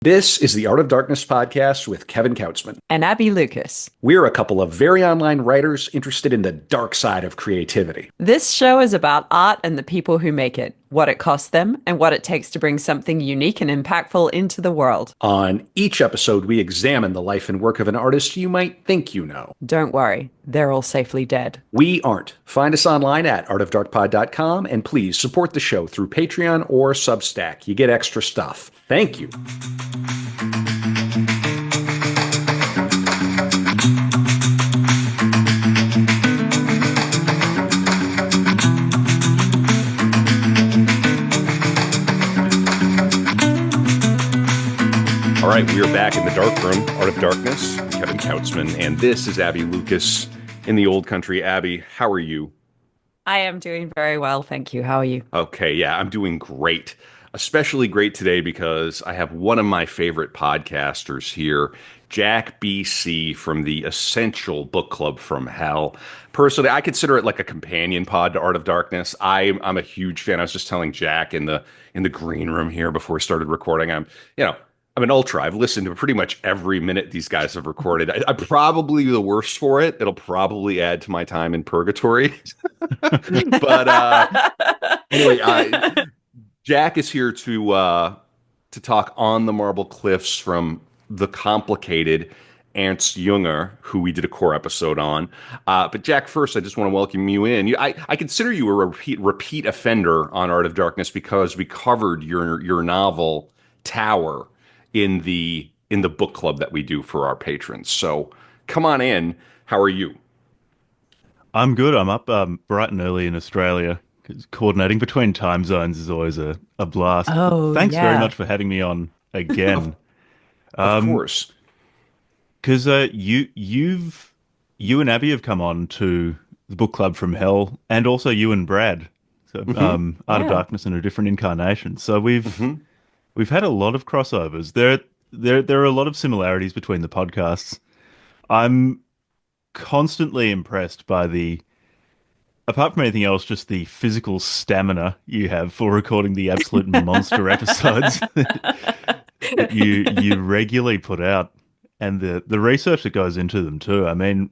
This is the Art of Darkness podcast with Kevin Kautzman. And Abby Lucas. We're a couple of very online writers interested in the dark side of creativity. This show is about art and the people who make it, what it costs them, and what it takes to bring something unique and impactful into the world. On each episode, we examine the life and work of an artist you might think you know. Don't worry, they're all safely dead. We aren't. Find us online at artofdarkpod.com, and please support the show through Patreon or Substack. You get extra stuff. Thank you. All right, we are back in the dark room, Art of Darkness, Kevin Kautzman, and this is Abby Lucas in the old country. Abby, how are you? I am doing very well, thank you. How are you? Okay, yeah, I'm doing great. Especially great today because I have one of my favorite podcasters here, Jack BC from the Essential Book Club from Hell. Personally, I consider it like a companion pod to Art of Darkness. I'm a huge fan. I was just telling Jack in the green room here before we started recording. I'm an ultra. I've listened to pretty much every minute these guys have recorded. I'm probably the worst for it. It'll probably add to my time in purgatory. But anyway, Jack is here to talk On the Marble Cliffs from the complicated Ernst Jünger, who we did a core episode on. But Jack, first, I just want to welcome you in. I consider you a repeat offender on Art of Darkness because we covered your novel Tower in the book club that we do for our patrons. So come on in. How are you? I'm good. I'm up bright and early in Australia. 'Cause coordinating between time zones is always a blast. Oh, Thanks very yeah. much for having me on again. Of course. Because you and Abby have come on to the book club from Hell, and also you and Brad, so Art of Yeah. Darkness in a different incarnation. So Mhm. we've had a lot of crossovers. There are a lot of similarities between the podcasts. I'm constantly impressed by apart from anything else, just the physical stamina you have for recording the absolute monster episodes that you regularly put out, and the research that goes into them too. I mean,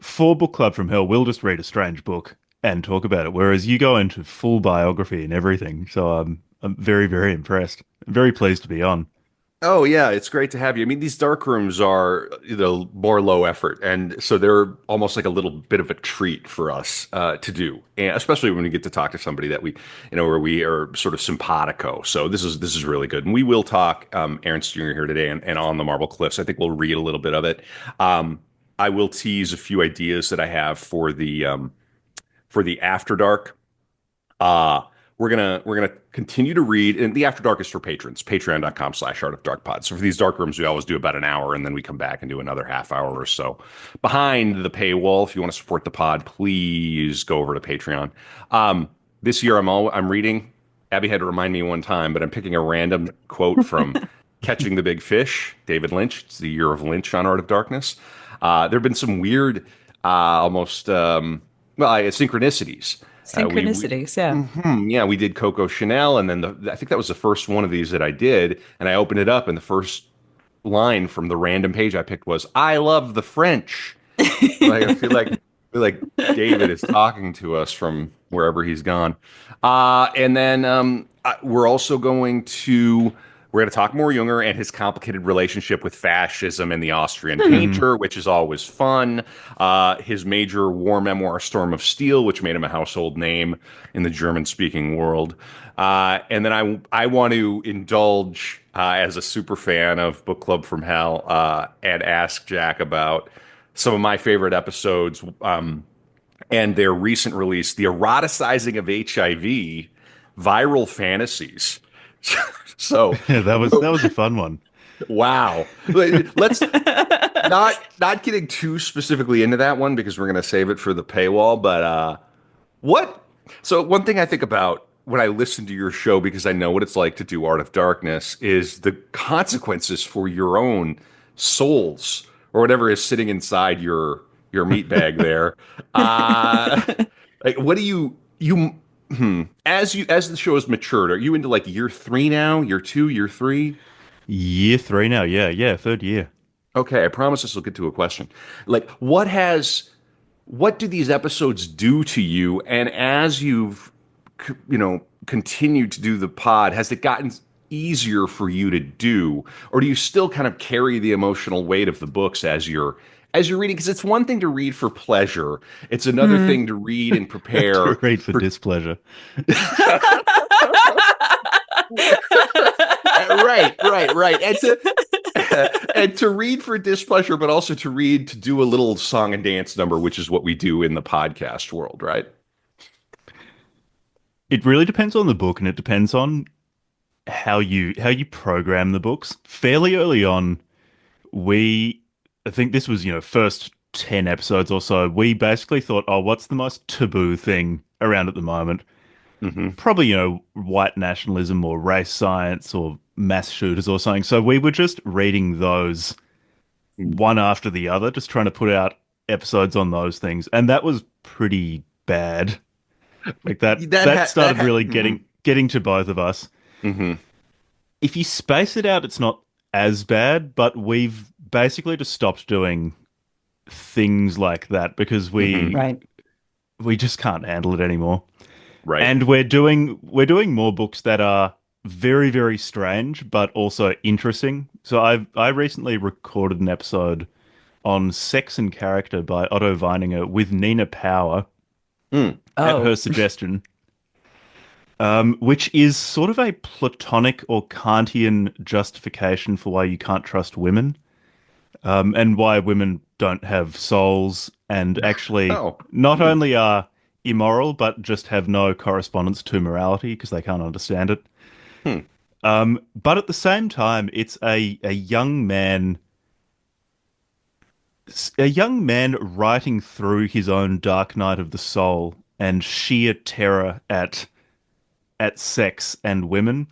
for Book Club from Hell, we'll just read a strange book and talk about it, whereas you go into full biography and everything. So I'm very, very impressed. I'm very pleased to be on. Oh yeah, it's great to have you. I mean, these dark rooms are, more low effort, and so they're almost like a little bit of a treat for us to do, and especially when we get to talk to somebody that where we are sort of simpatico. So this is really good, and we will talk Ernst Jünger here today, and On the Marble Cliffs. I think we'll read a little bit of it. I will tease a few ideas that I have for the After Dark. Uh, we're gonna continue to read, and the After Dark is for patrons, patreon.com/Art of Dark Pod. So for these dark rooms, we always do about an hour, and then we come back and do another half hour or so behind the paywall. If you want to support the pod, please go over to Patreon. This year, I'm reading. Abby had to remind me one time, but I'm picking a random quote from Catching the Big Fish, David Lynch. It's the year of Lynch on Art of Darkness. There have been some weird, almost synchronicities. Synchronicities, yeah. Yeah, we did Coco Chanel, and then I think that was the first one of these that I did, and I opened it up, and the first line from the random page I picked was "I love the French." I feel like David is talking to us from wherever he's gone, and then we're also going to talk more Junger and his complicated relationship with fascism and the Austrian painter, which is always fun. His major war memoir, Storm of Steel, which made him a household name in the German-speaking world. And then I want to indulge as a super fan of Book Club from Hell and ask Jack about some of my favorite episodes and their recent release, The Eroticizing of HIV, Viral Fantasies. So That was a fun one. wow. Let's not getting too specifically into that one because we're going to save it for the paywall. But what? So one thing I think about when I listen to your show, because I know what it's like to do Art of Darkness, is the consequences for your own souls or whatever is sitting inside your meat bag there. Like, what do you? As the show has matured, are you into like year 3 now? Year 2? Year 3? Year three now. Yeah, yeah, third year. Okay, I promise this will get to a question. Like, what do these episodes do to you? And as you've, continued to do the pod, has it gotten easier for you to do, or do you still kind of carry the emotional weight of the books as you're reading? Because it's one thing to read for pleasure; it's another Hmm. thing to read and To prepare read for for. displeasure. Right, and to and to read for displeasure, but also to read to do a little song and dance number, which is what we do in the podcast world, right? It really depends on the book, and it depends on how you program the books. Fairly early on, we I think this was, first 10 episodes or so, we basically thought, oh, what's the most taboo thing around at the moment? Hmm. Probably, white nationalism or race science or mass shooters or something. So we were just reading those one after the other, just trying to put out episodes on those things. And that was pretty bad. Like that started really getting to both of us. hmm If you space it out, it's not as bad, but we've basically just stopped doing things like that because hmm Right. we just can't handle it anymore. right. And we're doing more books that are very, very strange, but also interesting. So I recently recorded an episode on Sex and Character by Otto Weininger with Nina Power Mm. at her Oh, suggestion, which is sort of a Platonic or Kantian justification for why you can't trust women, and why women don't have souls and actually Oh. not Mm. only are immoral, but just have no correspondence to morality because they can't understand it. Hmm. But at the same time, it's a young man writing through his own dark night of the soul and sheer terror at sex and women.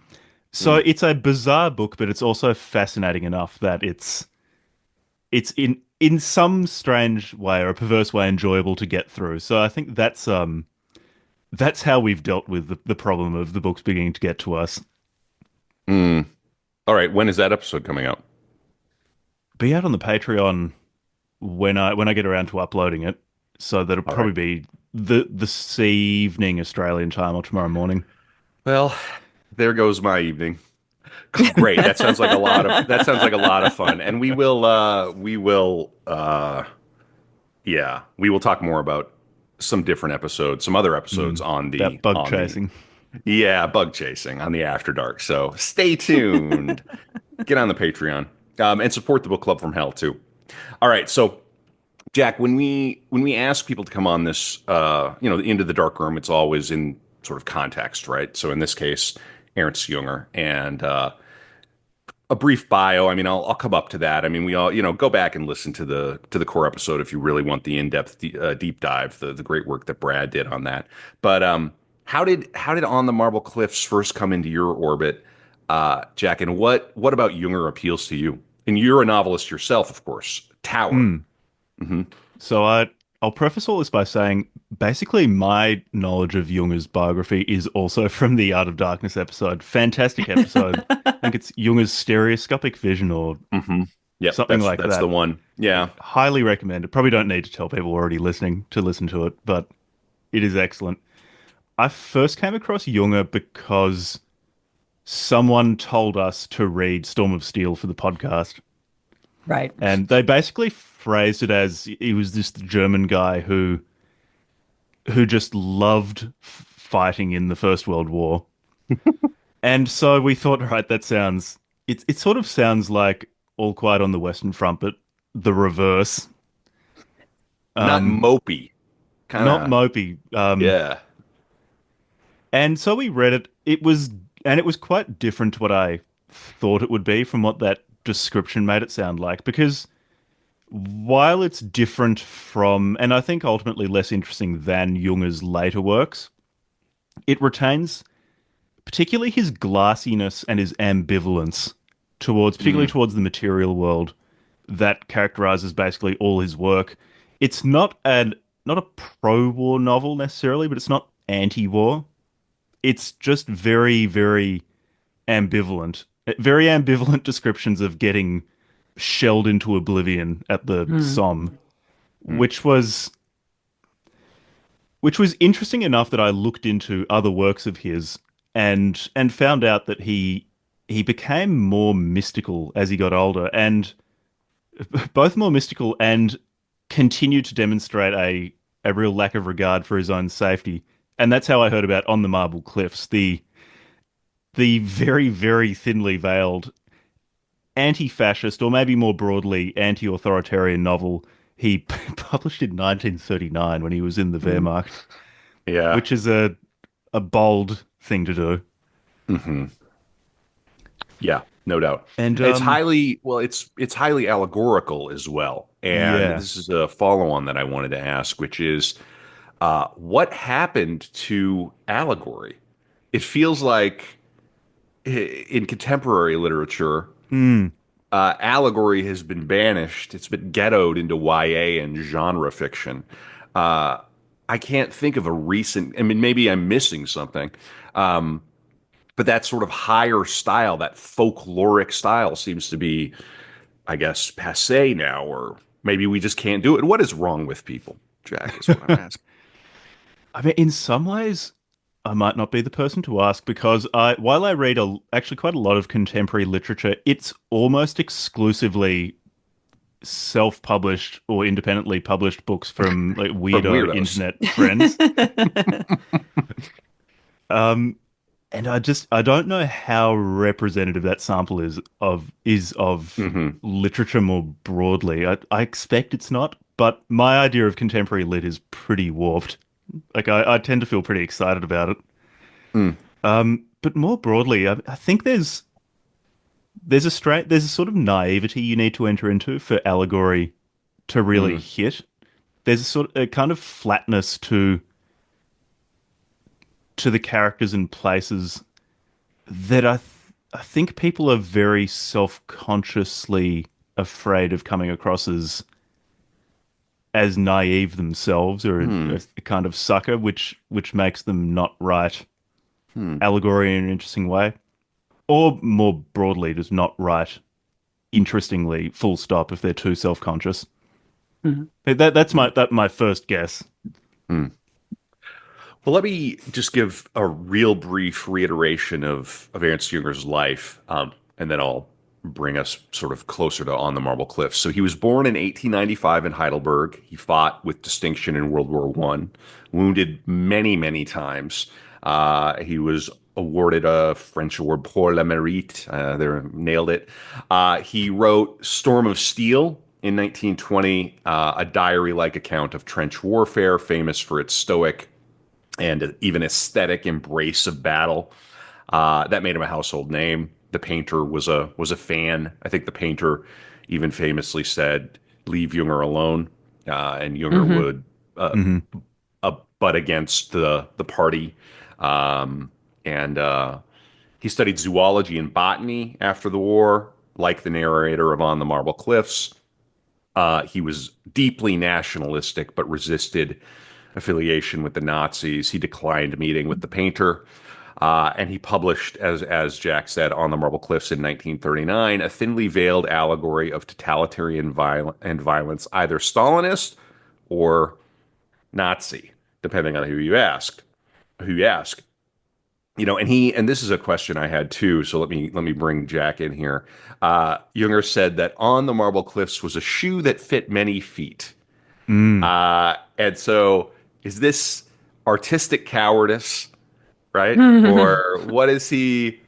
So Mm. it's a bizarre book, but it's also fascinating enough that it's in some strange way or a perverse way enjoyable to get through. So I think that's how we've dealt with the problem of the books beginning to get to us. Mm. All right. When is that episode coming out? Be out on the Patreon when I get around to uploading it, so that'll All right. probably be this evening Australian time or tomorrow morning. Well, there goes my evening. Great. That sounds like a lot of fun. And we will talk more about some different episodes, some other episodes Mm, that bug on the chasing. yeah, bug chasing on the After Dark. So stay tuned. Get on the Patreon. And support the book club from hell too. All right, so Jack, when we ask people to come on this, into the dark room, it's always in sort of context, right? So in this case, Ernst Jünger and a brief bio. I mean, I'll come up to that. I mean, we all go back and listen to the core episode if you really want the in-depth deep dive, the great work that Brad did on that. But how did On the Marble Cliffs first come into your orbit, Jack? And what about Jünger appeals to you? And you're a novelist yourself, of course. Tower. Mm. Hmm. So I'll preface all this by saying basically my knowledge of Junger's biography is also from the Art of Darkness episode. Fantastic episode. I think it's Junger's stereoscopic vision or Hmm. Yep, something that's like that's the that. one. Yeah. Highly recommend it. Probably don't need to tell people already listening to listen to it, but it is excellent. I first came across Junger because someone told us to read Storm of Steel for the podcast. right. And they basically phrased it as he was this German guy who just loved fighting in the First World War. And so we thought, right, it sort of sounds like All Quiet on the Western Front, but the reverse. Not Um, mopey. Kind Not of. mopey. Yeah. And so we read it. It was quite different to what I thought it would be from what that description made it sound like. Because while it's different from, and I think ultimately less interesting than Junger's later works, it retains particularly his glassiness and his ambivalence particularly Mm. towards the material world that characterizes basically all his work. It's not a pro-war novel necessarily, but it's not anti-war. It's just very, very ambivalent. very ambivalent descriptions of getting shelled into oblivion at the Hmm. Somme, Mm. which was interesting enough that I looked into other works of his and found out that he became more mystical as he got older, and both more mystical and continued to demonstrate a real lack of regard for his own safety. And that's how I heard about On the Marble Cliffs, the very, very thinly veiled anti-fascist, or maybe more broadly anti-authoritarian novel he published in 1939 when he was in the Hmm. Wehrmacht, Yeah. which is a bold thing to do. Hmm. Yeah, no doubt. And It's highly, well, it's highly allegorical as well. And yeah. this is a follow-on that I wanted to ask, which is what happened to allegory? It feels like in contemporary literature, Mm. allegory has been banished. It's been ghettoed into YA and genre fiction. Uh, I can't think of a recent, I mean, maybe I'm missing something. Um, but that sort of higher style, that folkloric style seems to be, I guess, passe now, or maybe we just can't do it. What is wrong with people, Jack, is what I'm asking. I mean, in some ways, I might not be the person to ask because while I read actually quite a lot of contemporary literature, it's almost exclusively self-published or independently published books from like From weirdo weirdos. internet friends. Um, and I don't know how representative that sample is of Hmm. literature more broadly. I expect it's not, but my idea of contemporary lit is pretty warped. Like I tend to feel pretty excited about it. Mm, But more broadly, I think there's a sort of naivety you need to enter into for allegory to really mm, hit. There's a kind of flatness to the characters and places that I think people are very self-consciously afraid of coming across as naive themselves or hmm, a kind of sucker, which makes them not write hmm. allegory in an interesting way, or more broadly, just not write interestingly, full stop, if they're too self-conscious. Mhm. That's my first guess. Hmm. Well, let me just give a real brief reiteration of Ernst Jünger's life, and then I'll bring us sort of closer to On the Marble Cliffs. So he was born in 1895 in Heidelberg. He fought with distinction in World War One, wounded many, many times. He was awarded a French award pour le mérite. They nailed it. He wrote Storm of Steel in 1920, a diary-like account of trench warfare, famous for its stoic and even aesthetic embrace of battle. That made him a household name. The painter was a fan. I think the painter even famously said, "Leave Jünger alone," and Jünger Mhm. would Hmm. butt against the party. Um, and He studied zoology and botany after the war, like the narrator of On the Marble Cliffs. He was deeply nationalistic, but resisted affiliation with the Nazis. He declined meeting with the painter, and he published, as Jack said, On the Marble Cliffs in 1939, a thinly veiled allegory of totalitarian violence, either Stalinist or Nazi, depending on who you ask. You know, and this is a question I had too. So let me bring Jack in here. Junger said that On the Marble Cliffs was a shoe that fit many feet. Mm. And so, is this artistic cowardice, right? Or what is he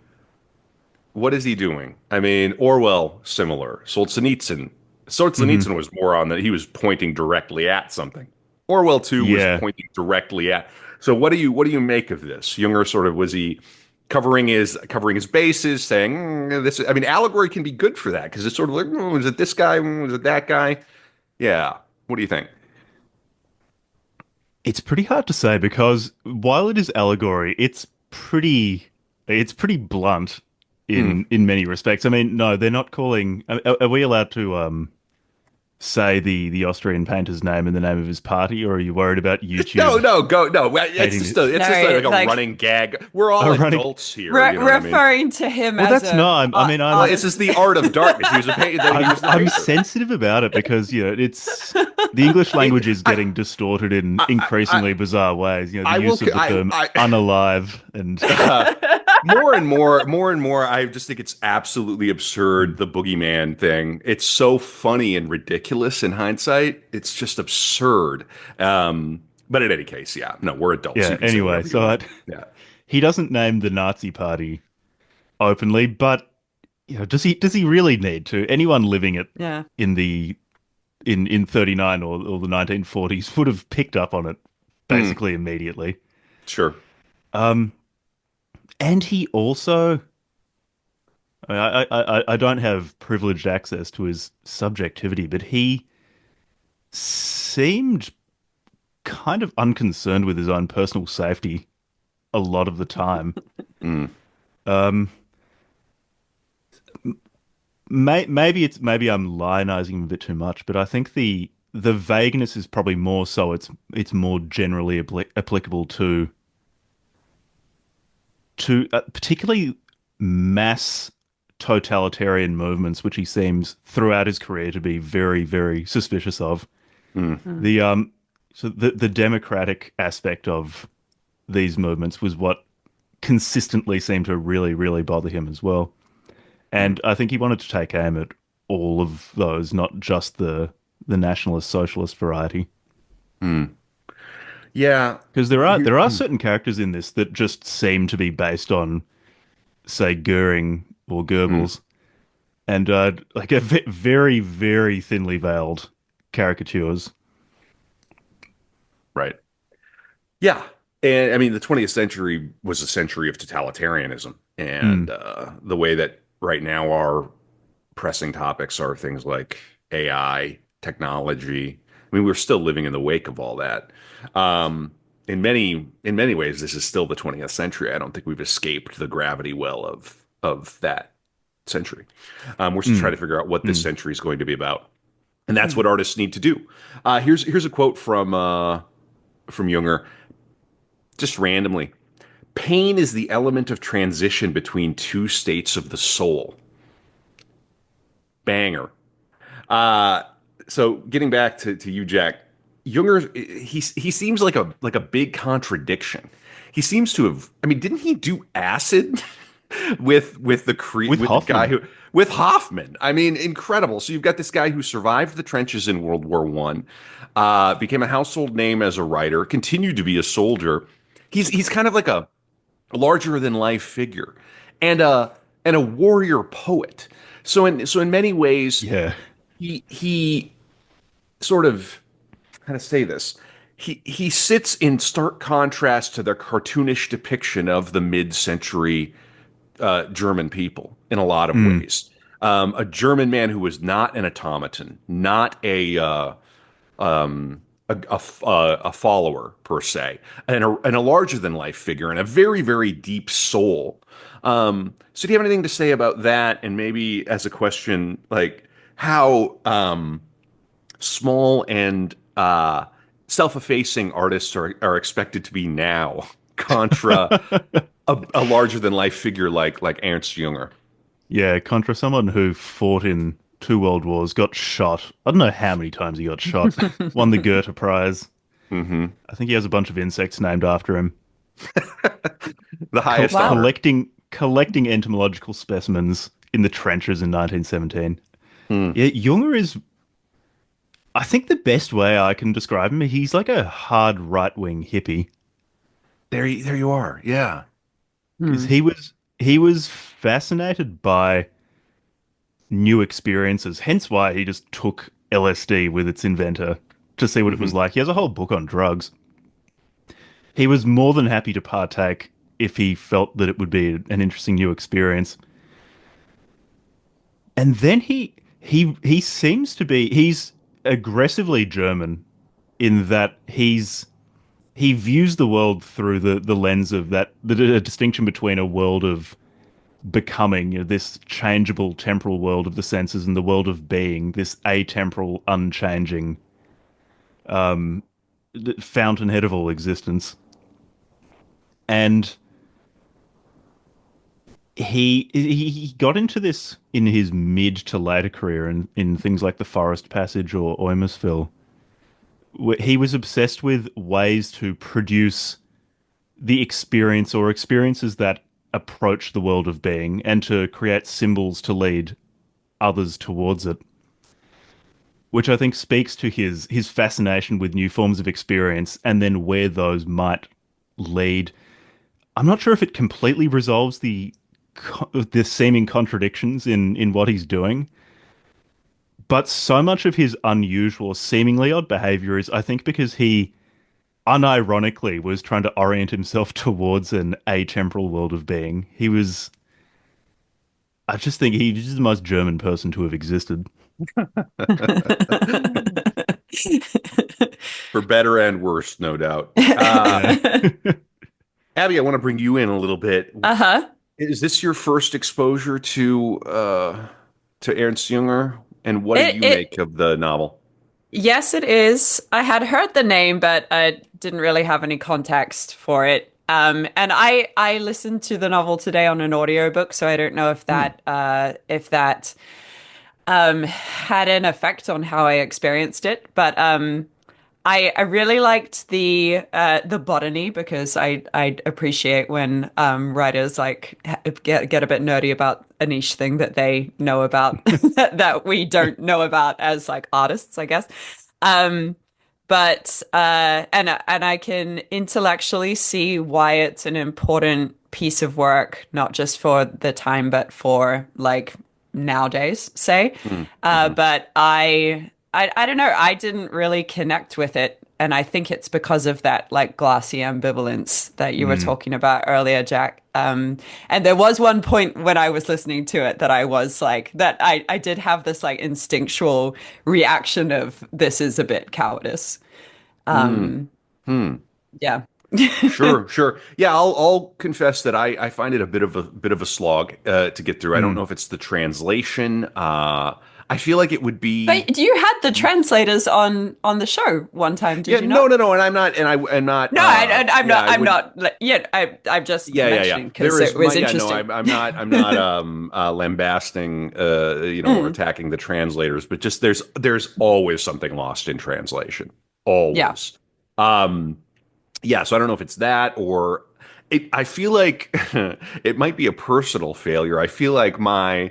doing? I mean, Orwell similar. Solzhenitsyn. Hmm. Solzhenitsyn was more on that. He was pointing directly at something. Orwell too was Yeah. pointing directly at. So what do you make of this? Junger sort of was he covering his bases, saying this. I mean, allegory can be good for that because it's sort of like, was it this guy? Was it that guy? Yeah. What do you think? It's pretty hard to say because while it is allegory, it's pretty blunt Mm, in many respects. I mean, no, they're not calling. Are we allowed to? say the Austrian painter's name and the name of his party, or are you worried about No, YouTube no, go no. hating It's just No, like a like running gag. We're all running? adults here. You know what I mean? referring to him Well, as that's a not. I mean, Well, it's just artist. the art of darkness. He was a painter. He was the I'm painter. sensitive about it because it's the English It, language is getting distorted in I, increasingly bizarre ways. The I will. use of the term unalive and More and more, I just think it's absolutely absurd, the boogeyman thing. It's so funny and ridiculous in hindsight. It's just absurd. But in any case, yeah, no, we're adults. yeah. You can say Anyway, whatever you so want. Yeah. he doesn't name the Nazi Party openly, but does he really need to? Anyone living it Yeah. in the in 39 or the 1940s would have picked up on it Hmm, basically immediately. sure. Um, and he also, I don't have privileged access to his subjectivity, but he seemed kind of unconcerned with his own personal safety a lot of the time. Hmm, Um, maybe I'm lionizing him a bit too much, but I think the vagueness is probably more so it's more generally applicable to particularly mass totalitarian movements, which he seems throughout his career to be very, very suspicious of. hmm, Mm. The so the democratic aspect of these movements was what consistently seemed to really, really bother him as well. hmm, And I think he wanted to take aim at all of those, not just the nationalist socialist variety. hmm. Yeah. Because there are certain characters in this that just seem to be based on, say, Goering or Hmm, Goebbels, and like very, very thinly veiled caricatures. right. Yeah. And I mean, the 20th century was a century of totalitarianism. Mm, And the way that right now our pressing topics are things like AI, technology. I mean, we're still living in the wake of all that. Um, in many ways, this is still the 20th century. I don't think we've escaped the gravity well of that century. We're still trying mm, to figure out what this mm. century is going to be about, and that's Mm. what artists need to do. Here's a quote from Jünger, just randomly. Pain is the element of transition between two states of the soul. Banger. Uh, so getting back to you, Jack, Junger, he seems like a big contradiction. He seems to have. I mean, didn't he do acid With with the guy Hoffman. who with Hoffman? I mean, incredible. So you've got this guy who survived the trenches in World War I, became a household name as a writer, continued to be a soldier. He's kind of like a larger than life figure, and a warrior poet. So in many ways Yeah. he sort of, how to say this, he sits in stark contrast to the cartoonish depiction of the mid-century German people in a lot of Mm, ways. A German man who was not an automaton, not a follower per se, and a larger than life figure, and a very very deep soul. So do you have anything to say about that? And maybe as a question, like how small and self-effacing artists are expected to be now, contra a larger than life figure like Ernst Jünger. yeah, contra someone who fought in two world wars, got shot. I don't know how many times he got shot. Won the Goethe Prize. Hmm. I think he has a bunch of insects named after him. The highest Wow. honor. Collecting entomological specimens in the trenches in 1917. Hmm. Yeah, Junger is, I think, the best way I can describe him. He's like a hard right-wing hippie There you are. Yeah. because Hmm. he was fascinated by new experiences. Hence why he just took LSD with its inventor to see what it was Hmm. like. He has a whole book on drugs. He was more than happy to partake if he felt that it would be an interesting new experience. And then he seems to be he's aggressively German in that he views the world through the lens of that the distinction between a world of becoming, this changeable temporal world of the senses and the world of being, this atemporal, unchanging fountainhead of all existence. And he got into this in his mid to later career in things like The Forest Passage or Oymasville. He was obsessed with ways to produce the experience or experiences that approach the world of being and to create symbols to lead others towards it, which I think speaks to his fascination with new forms of experience and then where those might lead. I'm not sure if it completely resolves the seeming contradictions in what he's doing, but so much of his unusual, seemingly odd behavior is, I think, because he unironically was trying to orient himself towards an atemporal world of being. I just think he's the most German person to have existed. For better and worse, no doubt. Yeah. Abby, I want to bring you in a little bit. Uh-huh. Is this your first exposure to Ernst Jünger? And what do you make It of the novel? Yes, it is. I had heard the name, but I didn't really have any context for it. And I listened to the novel today on an audiobook, so I don't know Hmm. if that had an effect on how I experienced it. But I really liked the botany because I appreciate when writers like get a bit nerdy about a niche thing that they know about that we don't know about as like artists, I guess. Um, but and I can intellectually see why it's an important piece of work, not just for the time, but for like nowadays, say. Hmm. Hmm. But I don't know. I didn't really connect with it, and I think it's because of that like glassy ambivalence that you were Mm. talking about earlier, Jack. And there was one point when I was listening to it that I was like that I did have this like instinctual reaction of this is a bit cowardice. Hmm. Um, Hmm. yeah. Sure, sure. Yeah, I'll confess that I find it a bit of a slog to get through. I don't Mm. know if it's the translation. I feel like it would be. But you had the translators on the show one time, did Yeah, you no, not? no, no, and I'm not, and I'm not. No, I'm Yeah, not. I I'm wouldn't. not. Yeah, I'm just Yeah, yeah, yeah. mentioning because There it is my was yeah. No, interesting. I'm not lambasting, or Mm, attacking the translators, but just there's always something lost in translation, yeah. always. Um, yeah. So I don't know if it's that or it. I feel like it might be a personal failure. I feel like my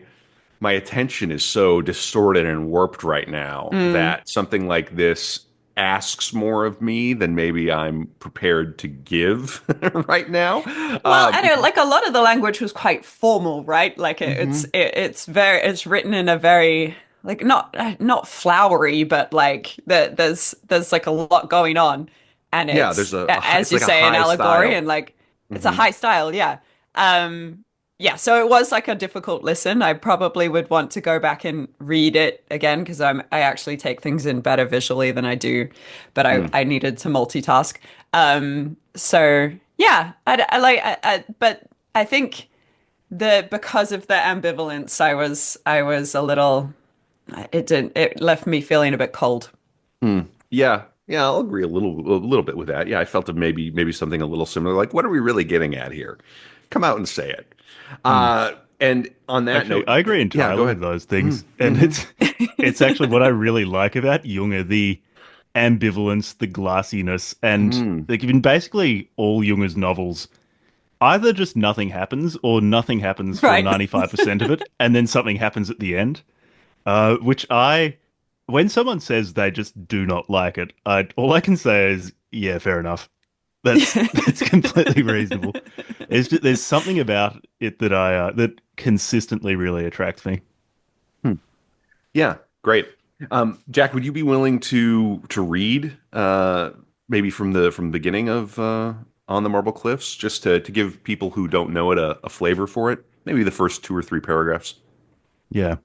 attention is so distorted and warped right now Mm. that something like this asks more of me than maybe I'm prepared to give right now. Well, I know, Because like a lot of the language was quite formal, right? Like Mhm. it's written in a very like not flowery, but like there's like a lot going on, and Yeah, it's it's as you like a say an high allegory, style. and like it's a Hmm. high style, yeah. Um, yeah, so it was like a difficult listen. I probably would want to go back and read it again because I actually take things in better visually than I do, but Mm. I needed to multitask. So yeah, but I think the because of the ambivalence, I was a little, it left me feeling a bit cold. Mm. Yeah, yeah, I'll agree a little bit with that. Yeah, I felt it maybe something a little similar. Like, what are we really getting at here? Come out and say it. Mm. And on that Actually, note, I agree yeah, go entirely with ahead. those Mm. things, and Hmm. it's actually what I really like about Junger, the ambivalence, the glassiness, and Mm. like in basically all Junger's novels, either just nothing happens or nothing happens for Right. 95% of it, and then something happens at the end. Which when someone says they just do not like it, all I can say is, yeah, fair enough. That's completely reasonable. There's something about it that consistently really attracts me. Hmm. Yeah, great. Jack, would you be willing to read maybe from the beginning of On the Marble Cliffs, just to give people who don't know it a flavor for it? Maybe the first two or three paragraphs. Yeah.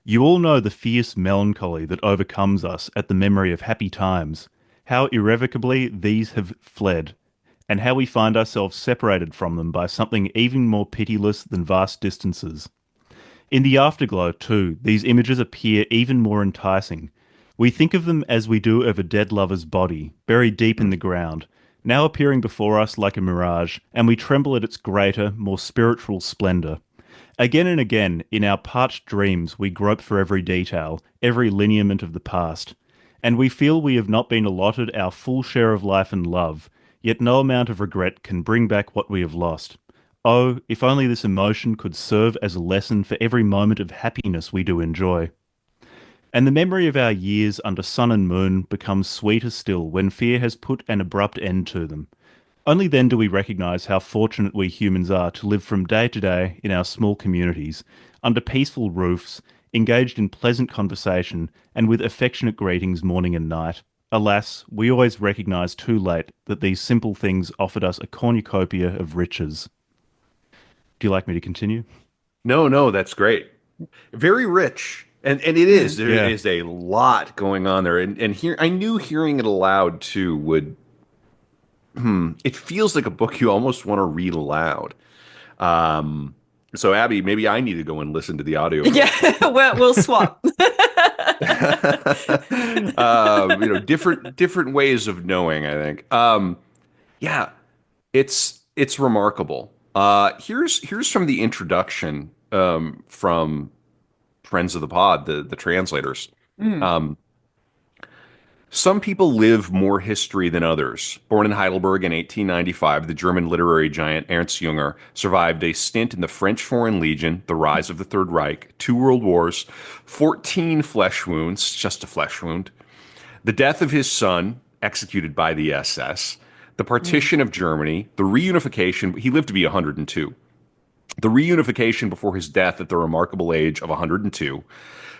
You all know the fierce melancholy that overcomes us at the memory of happy times, how irrevocably these have fled, and how we find ourselves separated from them by something even more pitiless than vast distances. In the afterglow, too, these images appear even more enticing. We think of them as we do of a dead lover's body, buried deep in the ground, now appearing before us like a mirage, and we tremble at its greater, more spiritual splendor. Again and again, in our parched dreams, we grope for every detail, every lineament of the past, and we feel we have not been allotted our full share of life and love, yet no amount of regret can bring back what we have lost. Oh, if only this emotion could serve as a lesson for every moment of happiness we do enjoy. And the memory of our years under sun and moon becomes sweeter still when fear has put an abrupt end to them. Only then do we recognize how fortunate we humans are to live from day to day in our small communities, under peaceful roofs, engaged in pleasant conversation, and with affectionate greetings morning and night. Alas, we always recognize too late that these simple things offered us a cornucopia of riches. Do you like me to continue? No, no, that's great. Very rich. And it is. Mm. There Yeah. is a lot going on there. And here I knew hearing it aloud too would it feels like a book you almost want to read aloud. Um so Abby, maybe I need to go and listen to the audiobook. Yeah, we'll swap. Different ways of knowing, I think. Yeah, it's remarkable. Here's from the introduction from friends of the pod, the translators. Mm. Um, some people live more history than others. Born in Heidelberg in 1895, the German literary giant Ernst Jünger survived a stint in the French Foreign Legion, the rise of the Third Reich, 2 world wars, 14 flesh wounds, just a flesh wound, the death of his son, executed by the SS, the Mm. partition of Germany, the reunification. He lived to be 102. The reunification before his death at the remarkable age of 102.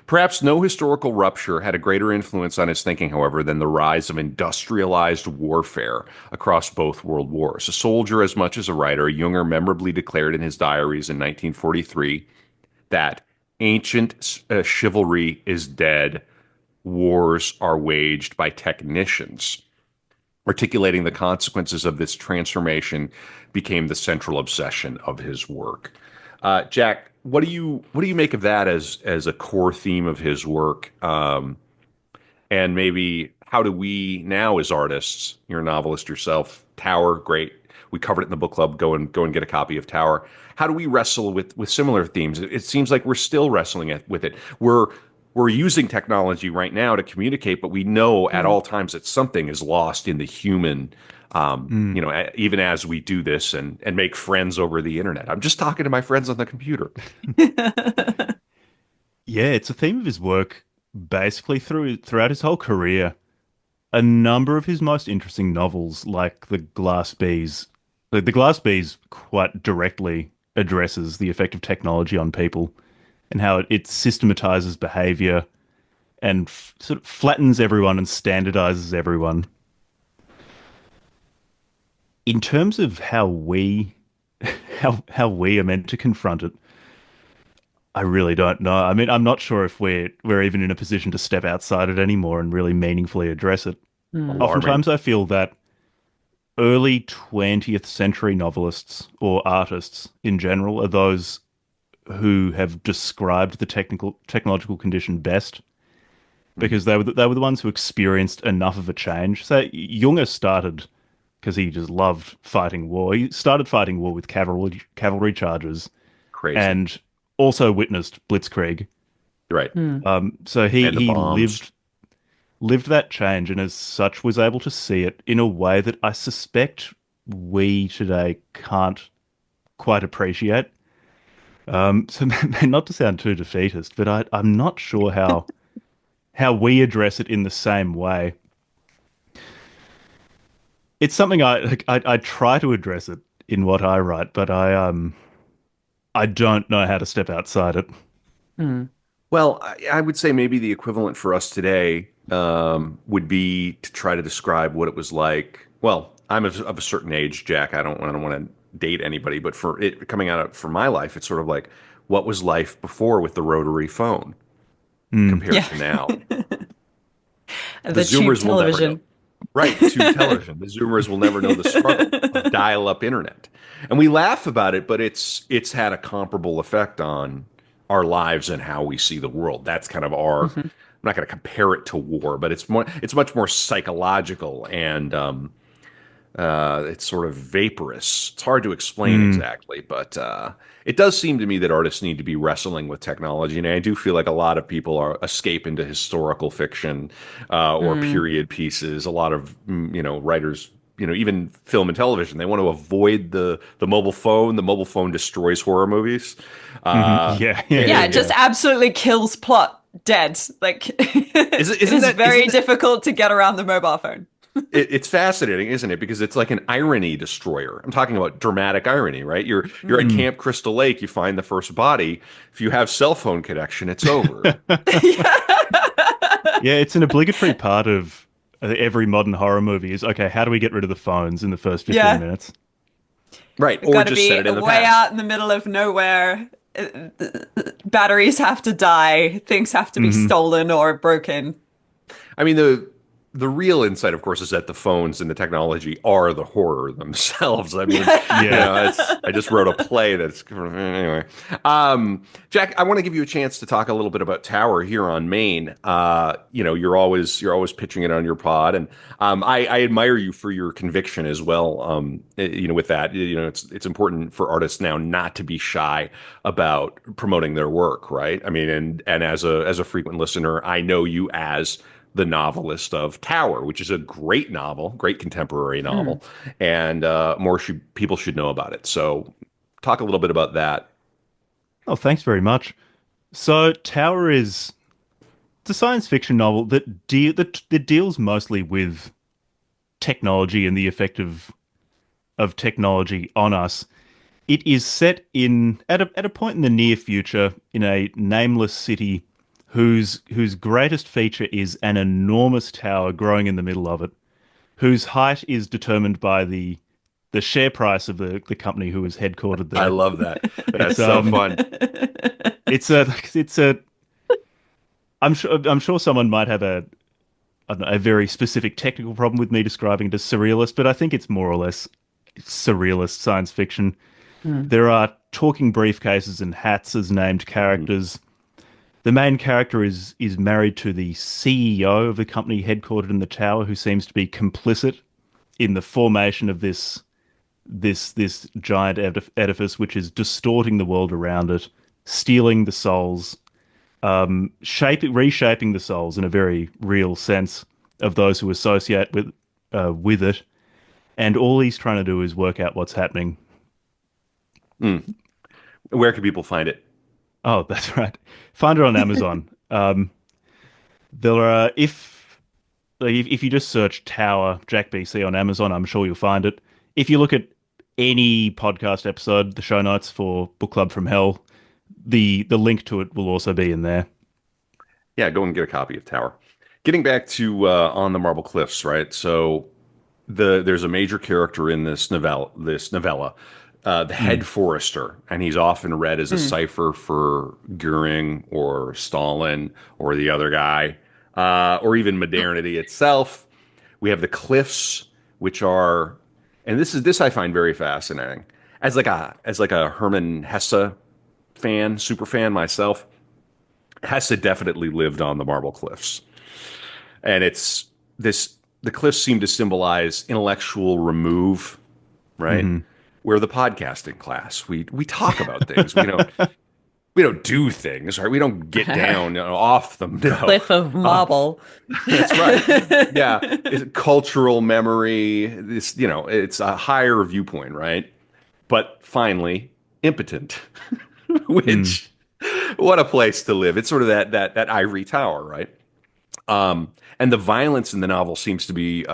Perhaps no historical rupture had a greater influence on his thinking, however, than the rise of industrialized warfare across both world wars. A soldier as much as a writer, Junger memorably declared in his diaries in 1943 that ancient chivalry is dead, wars are waged by technicians. Articulating the consequences of this transformation became the central obsession of his work. Jack, what do you make of that as a core theme of his work? And maybe how do we now, as artists, you're a novelist yourself, Tower, great. We covered it in the book club. Go and get a copy of Tower. How do we wrestle with similar themes? It seems like we're still wrestling with it. We're using technology right now to communicate, but we know at Mm. all times that something is lost in the human. Mm. Even as we do this and make friends over the internet. I'm just talking to my friends on the computer. Yeah, it's a theme of his work basically throughout his whole career. A number of his most interesting novels, like The Glass Bees quite directly addresses the effect of technology on people and how it systematizes behavior and sort of flattens everyone and standardizes everyone. In terms of how we how we are meant to confront it, I really don't know. I mean, I'm not sure if we're even in a position to step outside it anymore and really meaningfully address it. Mm. Alarming. Oftentimes I feel that early 20th century novelists or artists in general are those who have described the technological condition best because they were the ones who experienced enough of a change. So Junger started because he just loved fighting war. He started fighting war with cavalry charges Crazy. and also witnessed Blitzkrieg. Right. Mm. So he And the he bombs. lived that change and as such was able to see it in a way that I suspect we today can't quite appreciate. So not to sound too defeatist, but I'm not sure how we address it in the same way. It's something I try to address it in what I write, but I don't know how to step outside it. Mm. Well, I would say maybe the equivalent for us today would be to try to describe what it was like. Well, I'm of a certain age, Jack. I don't want to date anybody, but for it coming out for my life, it's sort of like what was life before with the rotary phone Mm. compared Yeah. to now. The The tube Zoomers will never know. television. right, tube television. The Zoomers will never know the struggle of dial-up internet. And we laugh about it, but it's had a comparable effect on our lives and how we see the world. That's kind of our, I'm Mhm. not going to compare it to war, but it's much more psychological and it's sort of vaporous. It's hard to explain Mm, exactly, but it does seem to me that artists need to be wrestling with technology. And I do feel like a lot of people are escape into historical fiction or Mm. period pieces. A lot of writers, even film and television, they want to avoid the mobile phone. The mobile phone destroys horror movies. mhm. Uh, Yeah, yeah, Yeah, yeah, it just yeah. absolutely kills plot dead. Like it isn't is that very isn't that difficult to get around the mobile phone. it's fascinating, isn't it? Because it's like an irony destroyer. I'm talking about dramatic irony, right? You're at Mm. Camp Crystal Lake, you find the first body. If you have cell phone connection, it's over. Yeah. Yeah, it's an obligatory part of every modern horror movie is okay, how do we get rid of the phones in the first 15 Yeah. minutes? Right. We've Or got to just set be it in the way past. out in the middle of nowhere. Batteries have to die. Things have to be Hmm. stolen or broken. I mean, the real insight, of course, is that the phones and the technology are the horror themselves. I mean, Yeah. it's I just wrote a play that's anyway. Jack, I want to give you a chance to talk a little bit about Tower here on Maine. You're always pitching it on your pod, and I admire you for your conviction as well. With that, it's important for artists now not to be shy about promoting their work, right? I mean, and as a frequent listener, I know you as the novelist of Tower, which is a great novel, great contemporary Mm. novel, and people should know about it. So, talk a little bit about that. Oh, thanks very much. So, Tower is it's a science fiction novel that deals mostly with technology and the effect of technology on us. It is set in at a point in the near future in a nameless city whose greatest feature is an enormous tower growing in the middle of it, whose height is determined by the share price of the company who is headquartered I there. love that. That's It's so fun. it's a it's a I'm sure someone might have I don't know, a very specific technical problem with me describing it as surrealist, but I think it's more or less surrealist science fiction. Mm. There are talking briefcases and hats as named Mhm. characters. The main character is married to the CEO of the company headquartered in the tower, who seems to be complicit in the formation of this giant edifice, which is distorting the world around it, stealing the souls, reshaping the souls in a very real sense of those who associate with it. And all he's trying to do is work out what's happening. Mm. Where can people find it? Oh, that's right. Find it on Amazon. There are if you just search Tower Jack BC on Amazon, I'm sure you'll find it. If you look at any podcast episode, the show notes for Book Club from Hell, the link to it will also be in there. Yeah, go and get a copy of Tower. Getting back to On the Marble Cliffs, right? So there's a major character in this novella, the Mm. head forester, and he's often read as a Mm. cipher for Goering or Stalin or the other guy, or even modernity itself. We have the cliffs, which are, and this I find very fascinating. As like a Herman Hesse fan, super fan myself, Hesse definitely lived on the Marble Cliffs, and it's this. The cliffs seem to symbolize intellectual remove, right? Hmm. We're the podcasting class. We talk about things. We don't do things, right? We don't get down off them. The No, cliff of uh, marble. that's right. Yeah, it's cultural memory. It's a higher viewpoint, right? But finally, impotent, Mm. which what a place to live. It's sort of that ivory tower, right? And the violence in the novel seems to be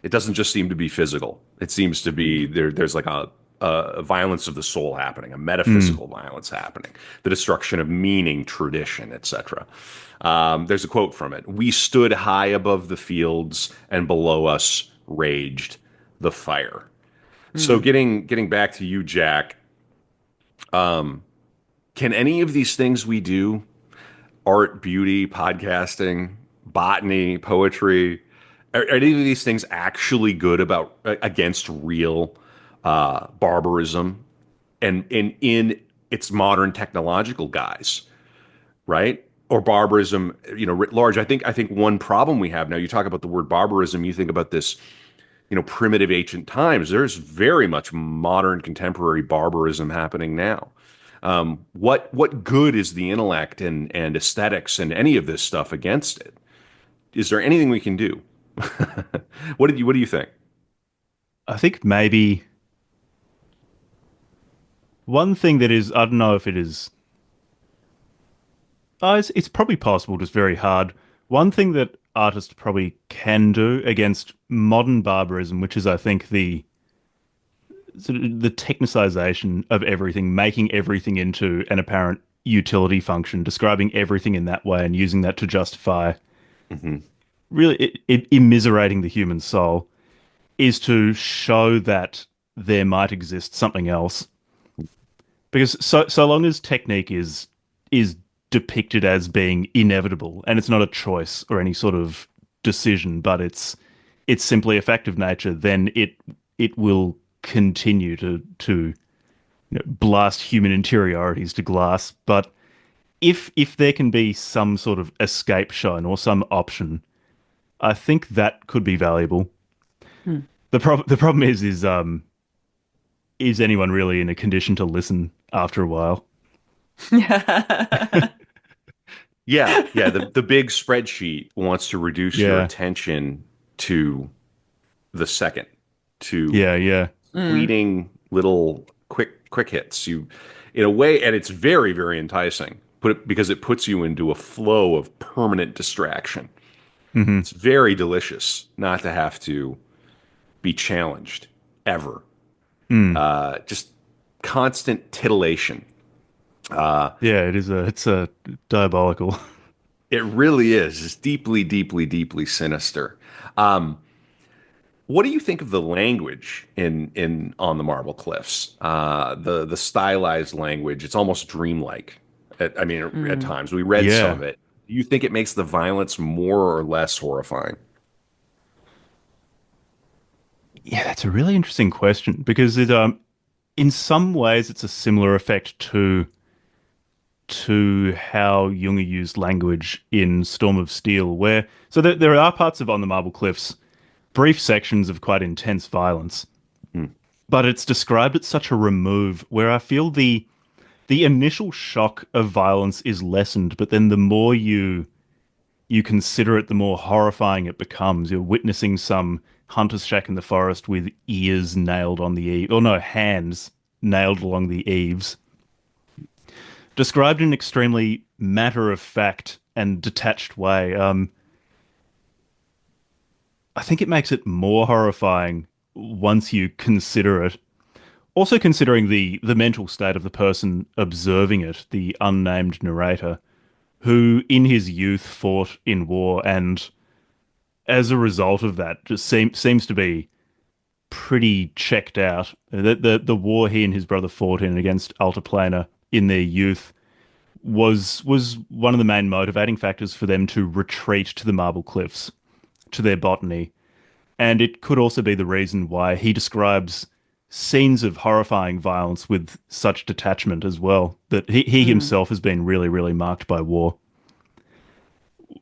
it doesn't just seem to be physical. It seems to be there's like a violence of the soul happening, a Mm. metaphysical violence happening, the destruction of meaning, tradition, etc. There's a quote from it. We stood high above the fields, and below us raged the fire. So Mm. getting back to you, Jack, can any of these things we do, art, beauty, podcasting, botany, poetry, are any of these things actually good about against real barbarism and in its modern technological guise, right? Or barbarism, writ large. I think one problem we have now. You talk about the word barbarism. You think about this, primitive ancient times. There's very much modern contemporary barbarism happening now. What good is the intellect and aesthetics and any of this stuff against it? Is there anything we can do? What do you think? I think maybe one thing that is, I don't know if it is, it's probably possible, just very hard. One thing that artists probably can do against modern barbarism, which is, I think, the sort of the technicization of everything, making everything into an apparent utility function, describing everything in that way and using that to justify Hmm. really immiserating the human soul, is to show that there might exist something else. Because so long as technique is depicted as being inevitable and it's not a choice or any sort of decision, but it's simply a fact of nature, then it will continue to blast human interiorities to glass. But if there can be some sort of escape shown or some option, I think that could be valuable. Hmm. The problem is anyone really in a condition to listen after a while? Yeah. The big spreadsheet wants to reduce your Yeah, attention to the second, to yeah. Mm. fleeting little quick hits. In a way, and it's very very enticing. Because it puts you into a flow of permanent distraction. Hmm. It's very delicious not to have to be challenged ever. Mm. Just constant titillation. Yeah, it's a diabolical. It really is. It's deeply, deeply, deeply sinister. Um, what do you think of the language in On the Marble Cliffs? The stylized language. It's almost dreamlike. I mean, at Mm. times we read some Yeah. of it. Do you think it makes the violence more or less horrifying? Yeah, that's a really interesting question because it in some ways it's a similar effect to how Jünger used language in Storm of Steel, where there are parts of On the Marble Cliffs, brief sections of quite intense violence, Hmm. but it's described at such a remove where I feel the initial shock of violence is lessened, but then the more you consider it, the more horrifying it becomes. You're witnessing some hunter's shack in the forest with ears nailed on the eave, or no, hands nailed along the eaves, described in an extremely matter of fact and detached way. I think it makes it more horrifying once you consider it. Also considering the mental state of the person observing it, the unnamed narrator, who in his youth fought in war and as a result of that just seems to be pretty checked out. The war he and his brother fought in against Altiplana in their youth was one of the main motivating factors for them to retreat to the Marble Cliffs, to their botany. And it could also be the reason why he describes scenes of horrifying violence with such detachment as well, that he Mm. himself has been really, really marked by war.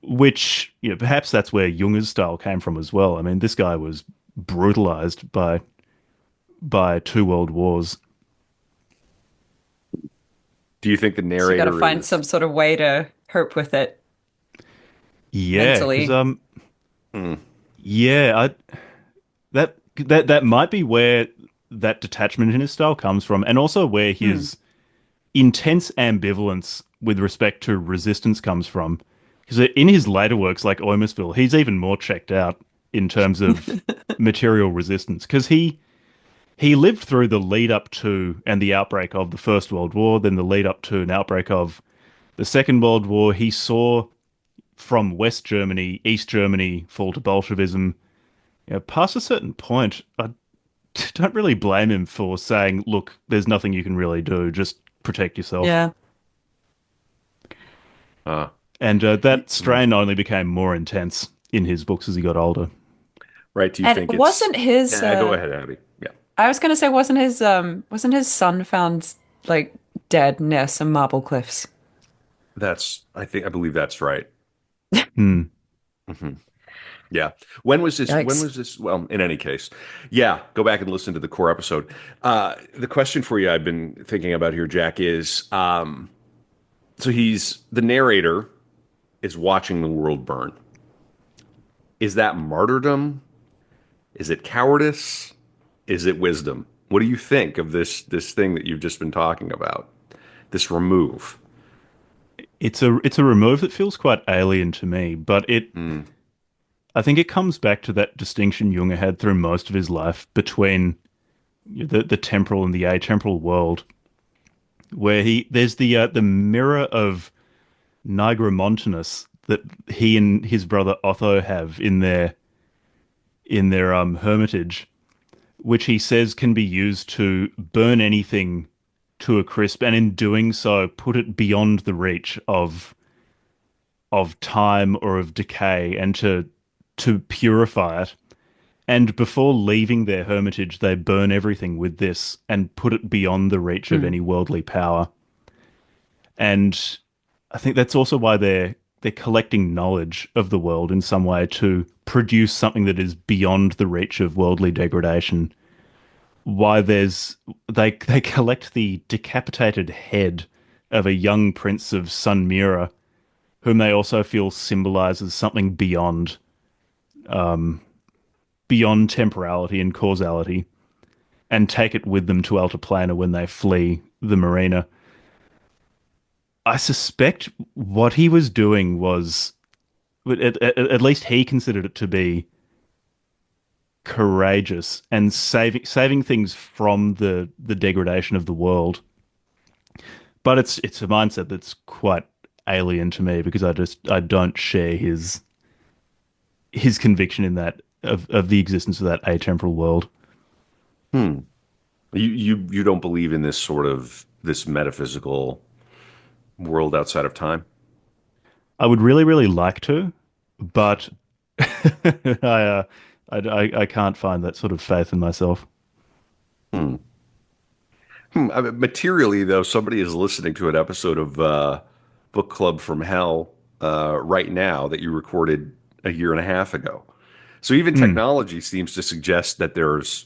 Which, perhaps that's where Junger's style came from as well. I mean, this guy was brutalized by two world wars. Do you think the So you got to narrator find is? some sort of way to cope with it Yeah, because mentally. Hmm. yeah, that might be where that detachment in his style comes from, and also where Mm. his intense ambivalence with respect to resistance comes from. Because in his later works, like Oymersville, he's even more checked out in terms of material resistance. Because he lived through the lead up to and the outbreak of the First World War, then the lead up to and outbreak of the Second World War. He saw from West Germany, East Germany fall to Bolshevism. Past a certain point, I don't really blame him for saying, "Look, there's nothing you can really do. Just protect yourself." Yeah. And Y- that mm. strain only became more intense in his books as he got older. right? Do you And think it's wasn't his yeah, go ahead, Abby. Yeah. I was gonna say wasn't his son found like dead near some marble cliffs? I believe that's right. Hmm. Hmm. Yeah. When Yikes. was this? Well, in any case, yeah, go back and listen to the core episode. The question for you I've been thinking about here, Jack, is so he's the narrator is watching the world burn. Is that martyrdom? Is it cowardice? Is it wisdom? What do you think of this thing that you've just been talking about? This remove. It's a remove that feels quite alien to me, but it Mm, I think it comes back to that distinction Jünger had through most of his life between the temporal and the atemporal world, where there's the mirror of Niagara Montanus that he and his brother Otho have in their hermitage, which he says can be used to burn anything to a crisp, and in doing so, put it beyond the reach of time or of decay, and to purify it. And before leaving their hermitage, they burn everything with this and put it beyond the reach of Hmm. any worldly power. And I think that's also why they're collecting knowledge of the world in some way to produce something that is beyond the reach of worldly degradation. Why they collect the decapitated head of a young prince of Sunmira, whom they also feel symbolizes something beyond temporality and causality, and take it with them to Altiplano when they flee the marina. I suspect what he was doing was, at least he considered it to be courageous and saving things from the degradation of the world. But it's a mindset that's quite alien to me because I don't share his conviction in that of the existence of that atemporal world. hmm. You don't believe in this sort of this metaphysical world outside of time? I would really, really like to, but I, I can't find that sort of faith in myself. Hmm. I mean, materially, though, somebody is listening to an episode of Book Club from Hell right now that you recorded a year and a half ago. So even Mm, technology seems to suggest that there's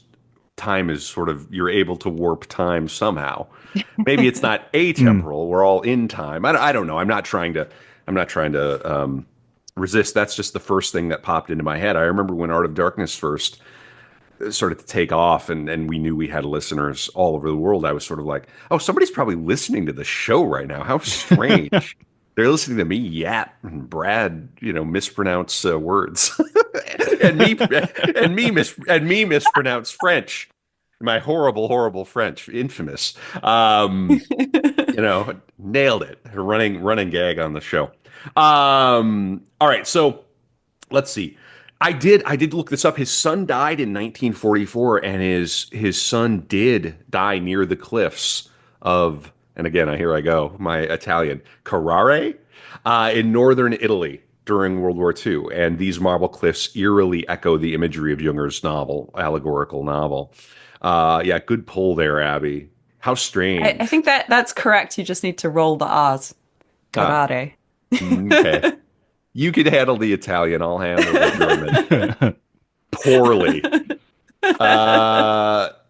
time is sort of you're able to warp time somehow. Maybe it's not mm. atemporal. We're all in time. I don't know. I'm not trying to resist. That's just the first thing that popped into my head. I remember when Art of Darkness first started to take off and we knew we had listeners all over the world. I was sort of like, oh, somebody's probably listening to the show right now. How strange. They're listening to me yap and Brad, mispronounce words, and me mispronounce French. My horrible, horrible French, infamous. Nailed it. Running gag on the show. All right, so let's see. I did look this up. His son died in 1944, and his son did die near the cliffs of, and again, here I go, my Italian, Carrare, in northern Italy during World War II. And these marble cliffs eerily echo the imagery of Junger's novel, allegorical novel. Yeah, good pull there, Abby. How I strange. think that's correct. You just need to roll the R's. Ah, Karate. okay. You could handle the Italian. I'll handle the German poorly.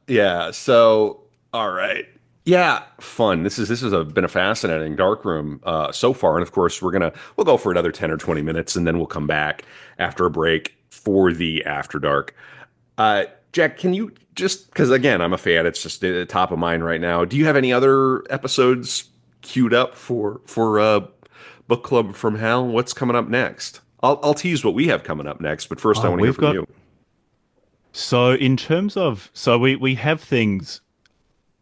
Yeah. So, all right. Yeah, fun. Been a fascinating dark room so far, and of course we'll go for another 10 or 20 minutes, and then we'll come back after a break for the after dark. Jack, can you just because again I'm a fan, it's just top of mind right now. Do you have any other episodes queued up for book club from hell? What's coming up next? I'll tease what we have coming up next, but first I Oh, want to hear we've from got you. so in terms of we have things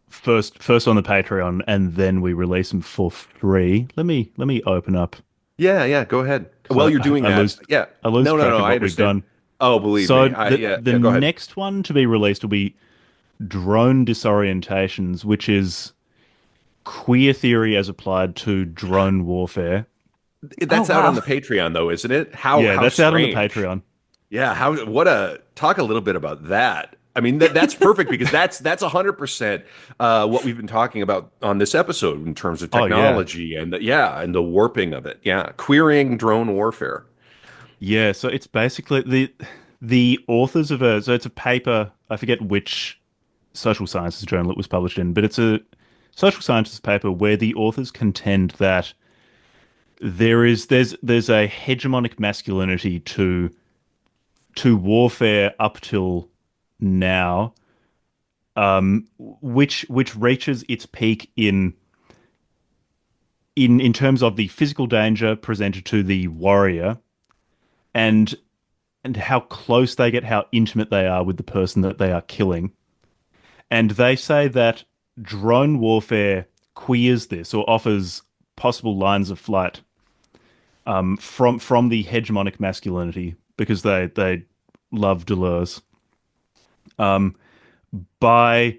first on the Patreon and then we release them for free. Let me open up Yeah, yeah, go ahead. because While you're doing I that, lose yeah. I lose No, no, track no, of I what we've understand. done. Oh, believe So me. the Yeah, the go ahead. next one to be released will be Drone Disorientations, which is queer theory as applied to drone warfare. Oh That's out on wow. the Patreon though, isn't it? How Yeah, how that's out on the strange. Patreon. Yeah, how what a talk a little bit about that. I mean that's perfect because that's 100% what we've been talking about on this episode in terms of Oh yeah. technology and and the warping of it. Yeah, querying drone warfare. Yeah, so it's basically the authors of a so it's a paper, I forget which social sciences journal it was published in, but it's a social sciences paper where the authors contend that there's a hegemonic masculinity to warfare up till now, which reaches its peak in terms of the physical danger presented to the warrior and and how close they get, how intimate they are with the person that they are killing. And they say that drone warfare queers this or offers possible lines of flight from the hegemonic masculinity because they love Deleuze by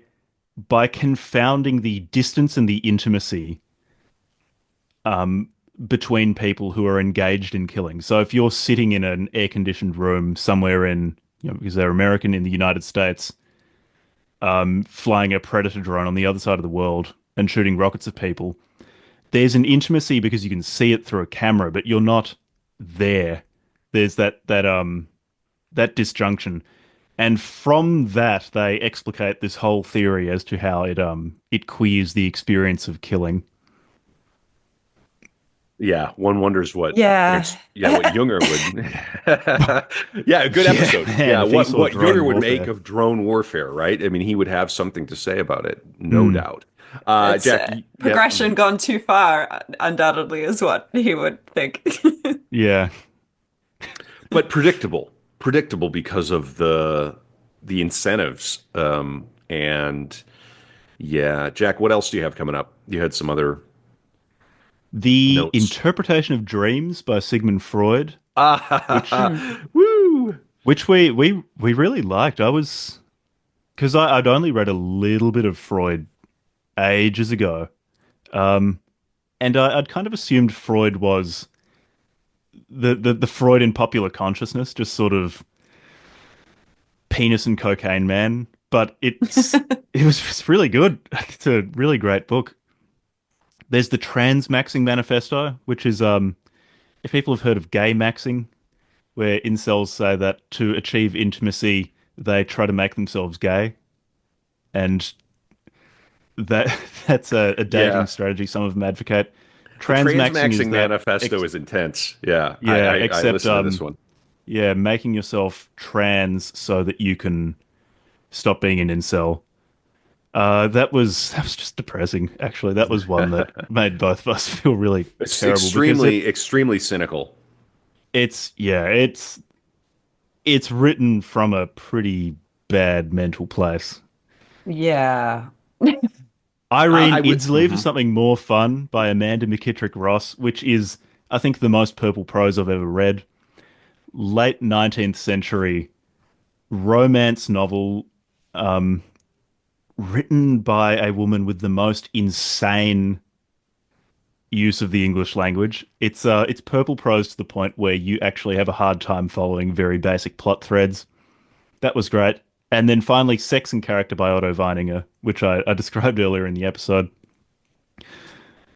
by confounding the distance and the intimacy between people who are engaged in killing. So if you're sitting in an air-conditioned room somewhere in, because they're American in the United States, flying a predator drone on the other side of the world and shooting rockets at people, there's an intimacy because you can see it through a camera, but you're not there. There's that disjunction. And from that, they explicate this whole theory as to how it queers the experience of killing. Yeah, one wonders what Yeah. what Jünger would. Yeah, a good Yeah, episode. man, Yeah, if he saw what Jünger drone would make warfare. of drone warfare, right? I mean, he would have something to say about it, no Hmm. doubt. It's Jack, yep, progression gone too far, undoubtedly, is what he would think. Yeah. but predictable because of the incentives. And yeah, Jack, what else do you have coming up? You had some other The notes. interpretation of dreams by Sigmund Freud, which Mm. Woo! which we really liked. I was because I'd only read a little bit of Freud ages ago, and I'd kind of assumed Freud was the Freud in popular consciousness, just sort of penis and cocaine man. But it was really good. It's a really great book. There's the Trans Maxing Manifesto, which is if people have heard of gay maxing, where incels say that to achieve intimacy, they try to make themselves gay, and that that's a dating Yeah, strategy some of them advocate. the Transmaxing is Transmaxing that, Manifesto is intense. Yeah, yeah, I except listened to this one. yeah, making yourself trans so that you can stop being an incel. That was just depressing. Actually, that was one that made both of us feel really It's terrible because extremely cynical. it's yeah, it's written from a pretty bad mental place. Yeah. Irene I would. Idsley for something more fun by Amanda McKittrick Ross, which is, I think, the most purple prose I've ever read. Late 19th century romance novel written by a woman with the most insane use of the English language. It's purple prose to the point where you actually have a hard time following very basic plot threads. That was great. And then finally, Sex and Character by Otto Weininger, which I described earlier in the episode.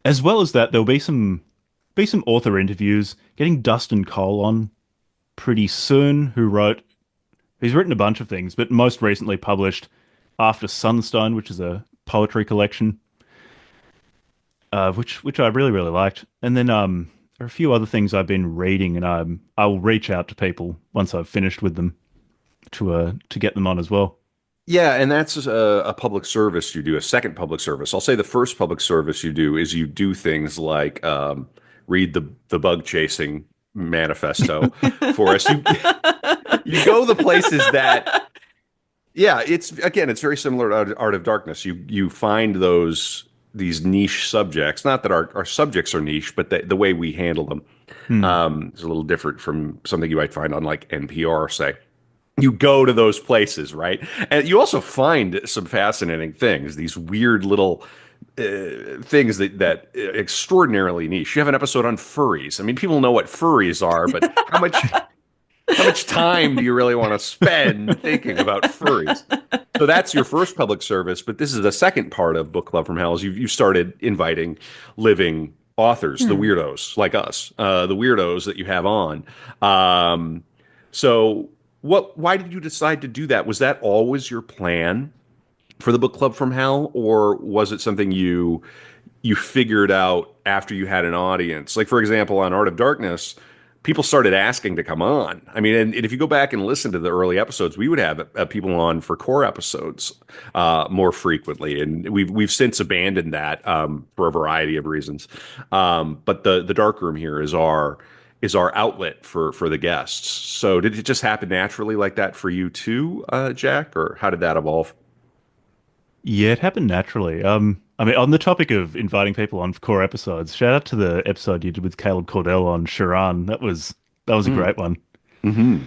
As well as that, there'll be some author interviews. Getting Dustin Cole on pretty soon, he's written a bunch of things, but most recently published After Sunstone, which is a poetry collection, which I really liked. And then there are a few other things I've been reading, and I'll reach out to people once I've finished with them to get them on as well. Yeah, and that's a public service you do, a second public service. I'll say the first public service you do is you do things like read the bug chasing manifesto for us. You go the places that, yeah, it's very similar to Art of Darkness. You find these niche subjects. Not that our subjects are niche, but the way we handle them Hmm. is a little different from something you might find on like NPR, say. You go to those places, right? And you also find some fascinating things, these weird little things that extraordinarily niche. You have an episode on furries. I mean, people know what furries are, but How much time do you really want to spend thinking about furries? So that's your first public service, but this is the second part of Book Club from Hell. Is you started inviting living authors, the Hmm. weirdos like us, the weirdos that you have on. Um, so what? Why did you decide to do that? Was that always your plan for the Book Club from Hell, or was it something you figured out after you had an audience? Like, for example, on Art of Darkness, people started asking to come on. I mean, and if you go back and listen to the early episodes, we would have people on for core episodes more frequently, and we've since abandoned that for a variety of reasons. But the dark room here is our outlet for the guests. So did it just happen naturally like that for you too, Jack, or how did that evolve? Yeah, it happened naturally. I mean, on the topic of inviting people on for core episodes, shout out to the episode you did with Caleb Cordell on Sharan. That was a Mm. great one. Hmm.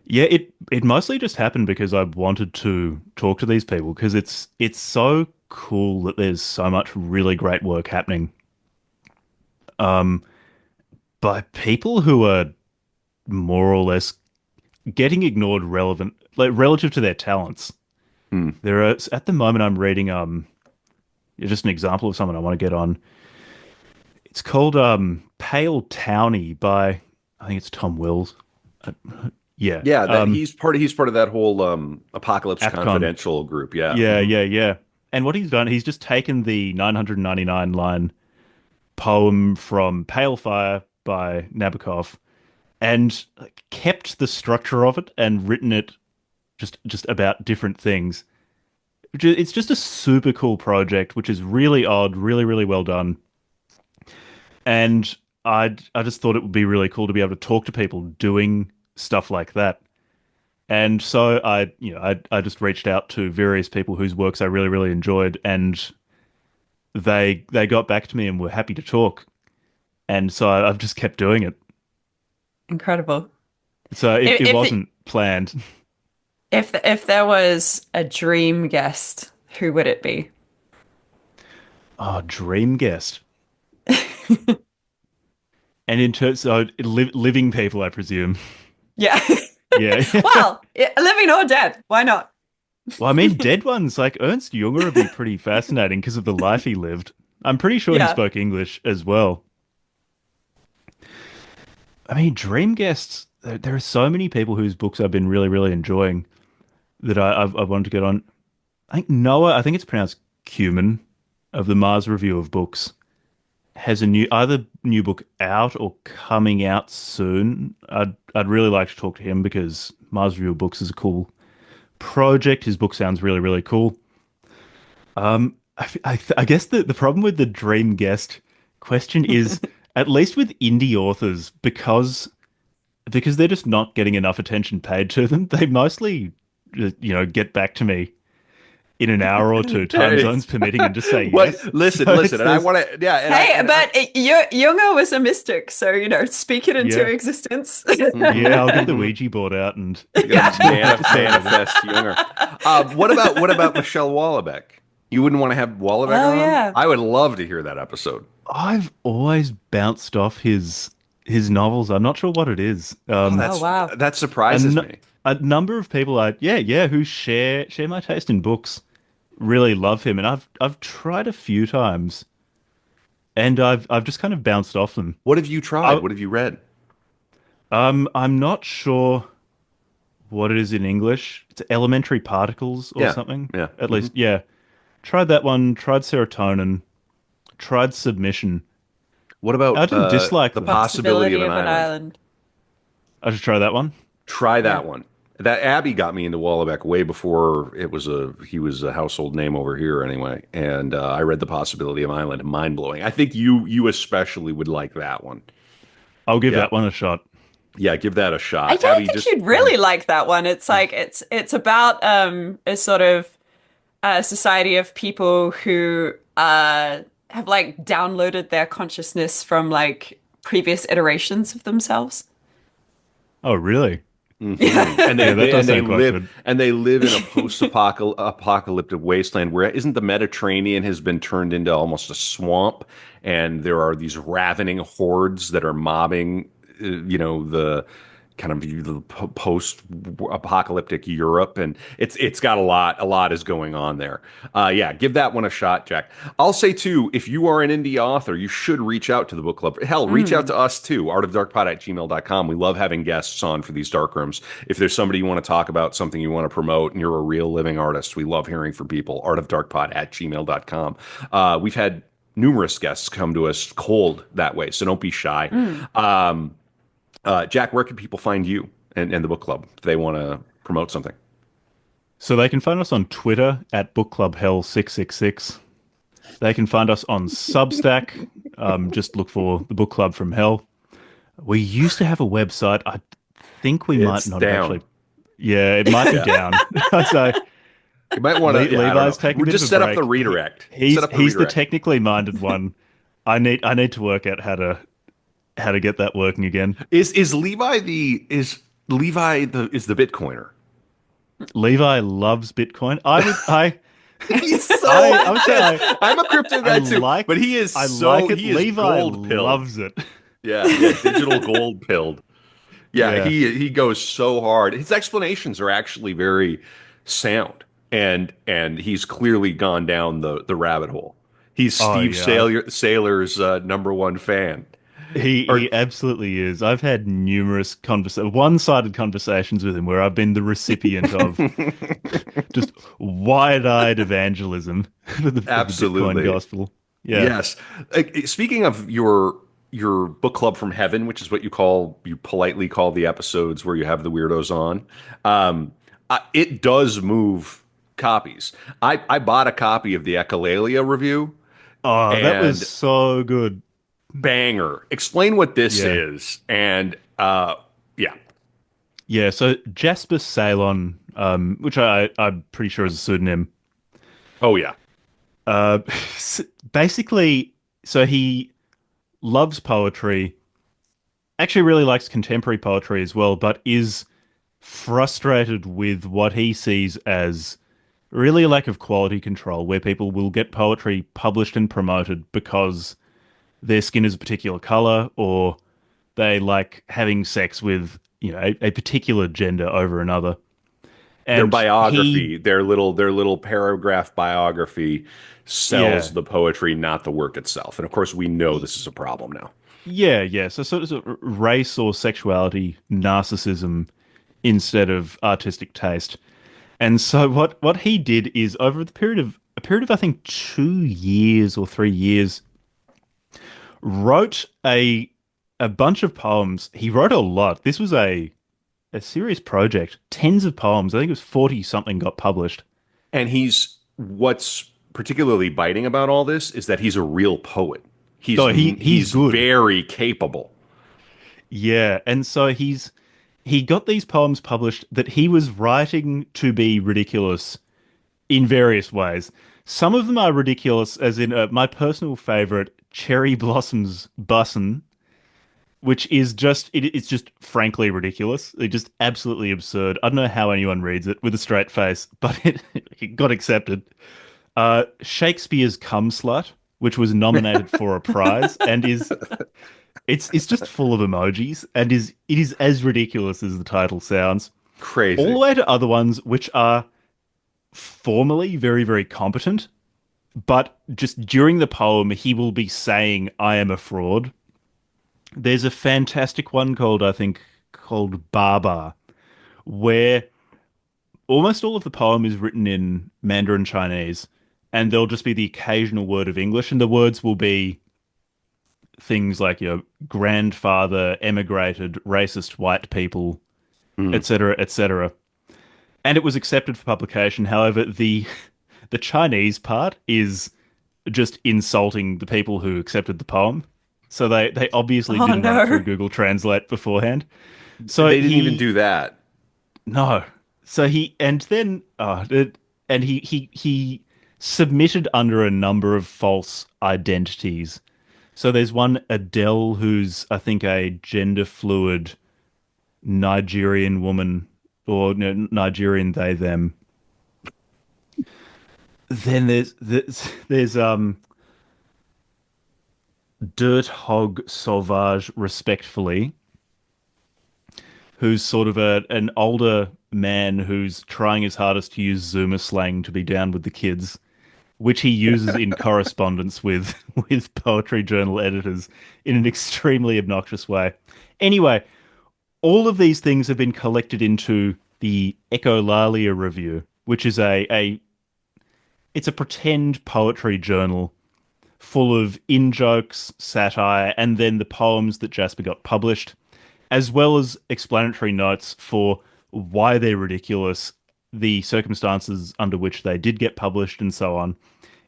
Yeah, it mostly just happened because I wanted to talk to these people because it's so cool that there's so much really great work happening by people who are more or less getting ignored relevant like relative to their talents. Mm. There are at the moment I'm reading just an example of someone I want to get on. It's called Pale Townie by I think it's Tom Wills. Uh, yeah. Yeah, that he's part of that whole Apocalypse AFCON. Confidential group. Yeah. Yeah, Hmm. yeah, yeah. And what he's done, he's just taken the 999 line poem from Pale Fire by Nabokov and like, kept the structure of it and written it just about different things. It's just a super cool project, which is really odd, really, really well done. And I just thought it would be really cool to be able to talk to people doing stuff like that. And so I just reached out to various people whose works I really, really enjoyed, and they got back to me and were happy to talk. And so I've just kept doing it. Incredible. So it If wasn't planned. if there was a dream guest, who would it be? Oh, dream guest. And in terms of living people, I presume. Yeah. Yeah. Well, living or dead, why not? Well, I mean, dead ones like Ernst Jünger would be pretty fascinating because of the life he lived. I'm pretty sure he Yeah. spoke English as well. I mean, dream guests. There are so many people whose books I've been really, really enjoying that I've wanted to get on. I think Noah. I think it's pronounced Cumin of the Mars Review of Books has a either new book out or coming out soon. I'd really like to talk to him because Mars Review of Books is a cool project. His book sounds really, really cool. I guess the problem with the dream guest question is, at least with indie authors, because they're just not getting enough attention paid to them, they mostly, get back to me in an hour or two, time zones permitting, and just say What? yes. Listen, So listen, it's and I there's want to, yeah, Hey, but Junger was a mystic, so speak it into yeah, existence. yeah. Mhm, I'll get the mhm. Ouija board out and You got to decide with it. manifest Jünger. What about Michelle Wallbeck? You wouldn't want to have Wallbeck Oh on? yeah. I would love to hear that episode. I've always bounced off his novels. I'm not sure what it is. Oh, Oh wow. that A, surprises n me. a number of people who share my taste in books really love him, and I've tried a few times, and I've just kind of bounced off them. What have you tried? I, What have you read? I'm not sure what it is in English. It's elementary particles or Yeah, something. yeah. At Hmm. least, yeah. Tried that one. Tried serotonin. Tried submission. What I about didn't dislike the them. possibility of Possibility an of an island? island. I should try that one. Try Yeah. that one. That Abby got me into Wallbeck way before he was a household name over here anyway. And I read The Possibility of Island, mind blowing. I think you especially would like that one. I'll give Yeah, that one a shot. yeah, give that a I shot. don't Abby, think just you'd really like that one. It's like it's about a sort of society of people who have like downloaded their consciousness from like previous iterations of themselves. Oh, really? mhm. And Yeah, that does they sound quite live good. in a post-apocalyptic wasteland where isn't the Mediterranean has been turned into almost a swamp, and there are these ravening hordes that are mobbing, the kind of the post-apocalyptic Europe, and it's got a lot is going on there. Yeah, give that one a shot, Jack. I'll say too, if you are an indie author, you should reach out to the book club. Hell, reach out Mm. to us too, artofdarkpod@gmail.com. We love having guests on for these dark rooms. If there's somebody you want to talk about, something you want to promote, and you're a real living artist, we love hearing from people. Artofdarkpod@gmail.com. We've had numerous guests come to us cold that way, so don't be shy. Mm. Jack, where can people find you and the book club if they want to promote something? So they can find us on Twitter at Book Club Hell 666. They can find us on Substack. Just look for the Book Club from Hell. We used to have a website. I think we might It's not have down. actually. Yeah, it might be Yeah. down. So You might want to, yeah, I don't know. Levi's taking a We bit of just a set up the break. redirect. Set He's up the he's the redirect. technically minded one. I need to work out how to get that working again. Is Levi the Bitcoiner? Levi loves Bitcoin. I would I He's so I would say I'm a crypto I guy too, like but he is I like it. he is Levi gold pilled. loves it. Yeah, yeah, digital gold pilled. Yeah, Yeah. he goes so hard. His explanations are actually very sound, and he's clearly gone down the rabbit hole. He's Oh Steve yeah. Saylor's number one fan. He Or absolutely is. I've had numerous one-sided conversations with him where I've been the recipient of just wide-eyed evangelism of the Bitcoin absolutely. gospel. Yeah. Yes. Speaking of your book club from heaven, which is what you politely call the episodes where you have the weirdos on, it does move copies. I bought a copy of the Echolalia review Oh, that was and so good. banger. Explain what this Yeah. is, and yeah. Yeah, so Jasper Ceylon, which I'm pretty sure is a pseudonym. Oh yeah. Uh, basically, so he loves poetry, actually really likes contemporary poetry as well, but is frustrated with what he sees as really a lack of quality control, where people will get poetry published and promoted because their skin is a particular color or they like having sex with, a particular gender over another. Their And he, biography, their little paragraph biography sells yeah, the poetry, not the work itself. And of course, we know this is a problem now. yeah, yeah. So sort of race or sexuality, narcissism instead of artistic taste. And so what he did is over the period of I think 2 years or 3 years, wrote a bunch of poems. He wrote a lot. This was a serious project. Tens of poems. I think it was 40 something got published. And what's particularly biting about all this is that he's a real poet. No, he's He's good. very capable. Yeah, and so he got these poems published that he was writing to be ridiculous in various ways. Some of them are ridiculous, as in my personal favorite, Cherry Blossoms Bussin', which is it's just frankly ridiculous. It's just absolutely absurd. I don't know how anyone reads it with a straight face, but it got accepted. Shakespeare's Cum Slut, which was nominated for a prize and it's just full of emojis and it is as ridiculous as the title sounds. All the Crazy. way to other ones which are formally very, very competent, but just during the poem he will be saying, "I am a fraud." There's a fantastic one I think, called Baba, where almost all of the poem is written in Mandarin Chinese, and there'll just be the occasional word of English, and the words will be things like your grandfather emigrated, racist white people, Mm. etc., etc. And it was accepted for publication. However, the Chinese part is just insulting the people who accepted the poem. So they obviously Oh didn't run it no. through Google Translate beforehand. So They didn't even he do that. no. So he and then and he submitted under a number of false identities. So there's one Adele who's I think a gender fluid Nigerian woman or no, Nigerian they them. Then there's Dirt Hog Sauvage respectfully, who's sort of an older man who's trying his hardest to use Zoomer slang to be down with the kids, which he uses in correspondence with with poetry journal editors in an extremely obnoxious way. Anyway, all of these things have been collected into the Echolalia Review, which is a it's a pretend poetry journal full of in-jokes, satire, and then the poems that Jasper got published, as well as explanatory notes for why they're ridiculous, the circumstances under which they did get published, and so on.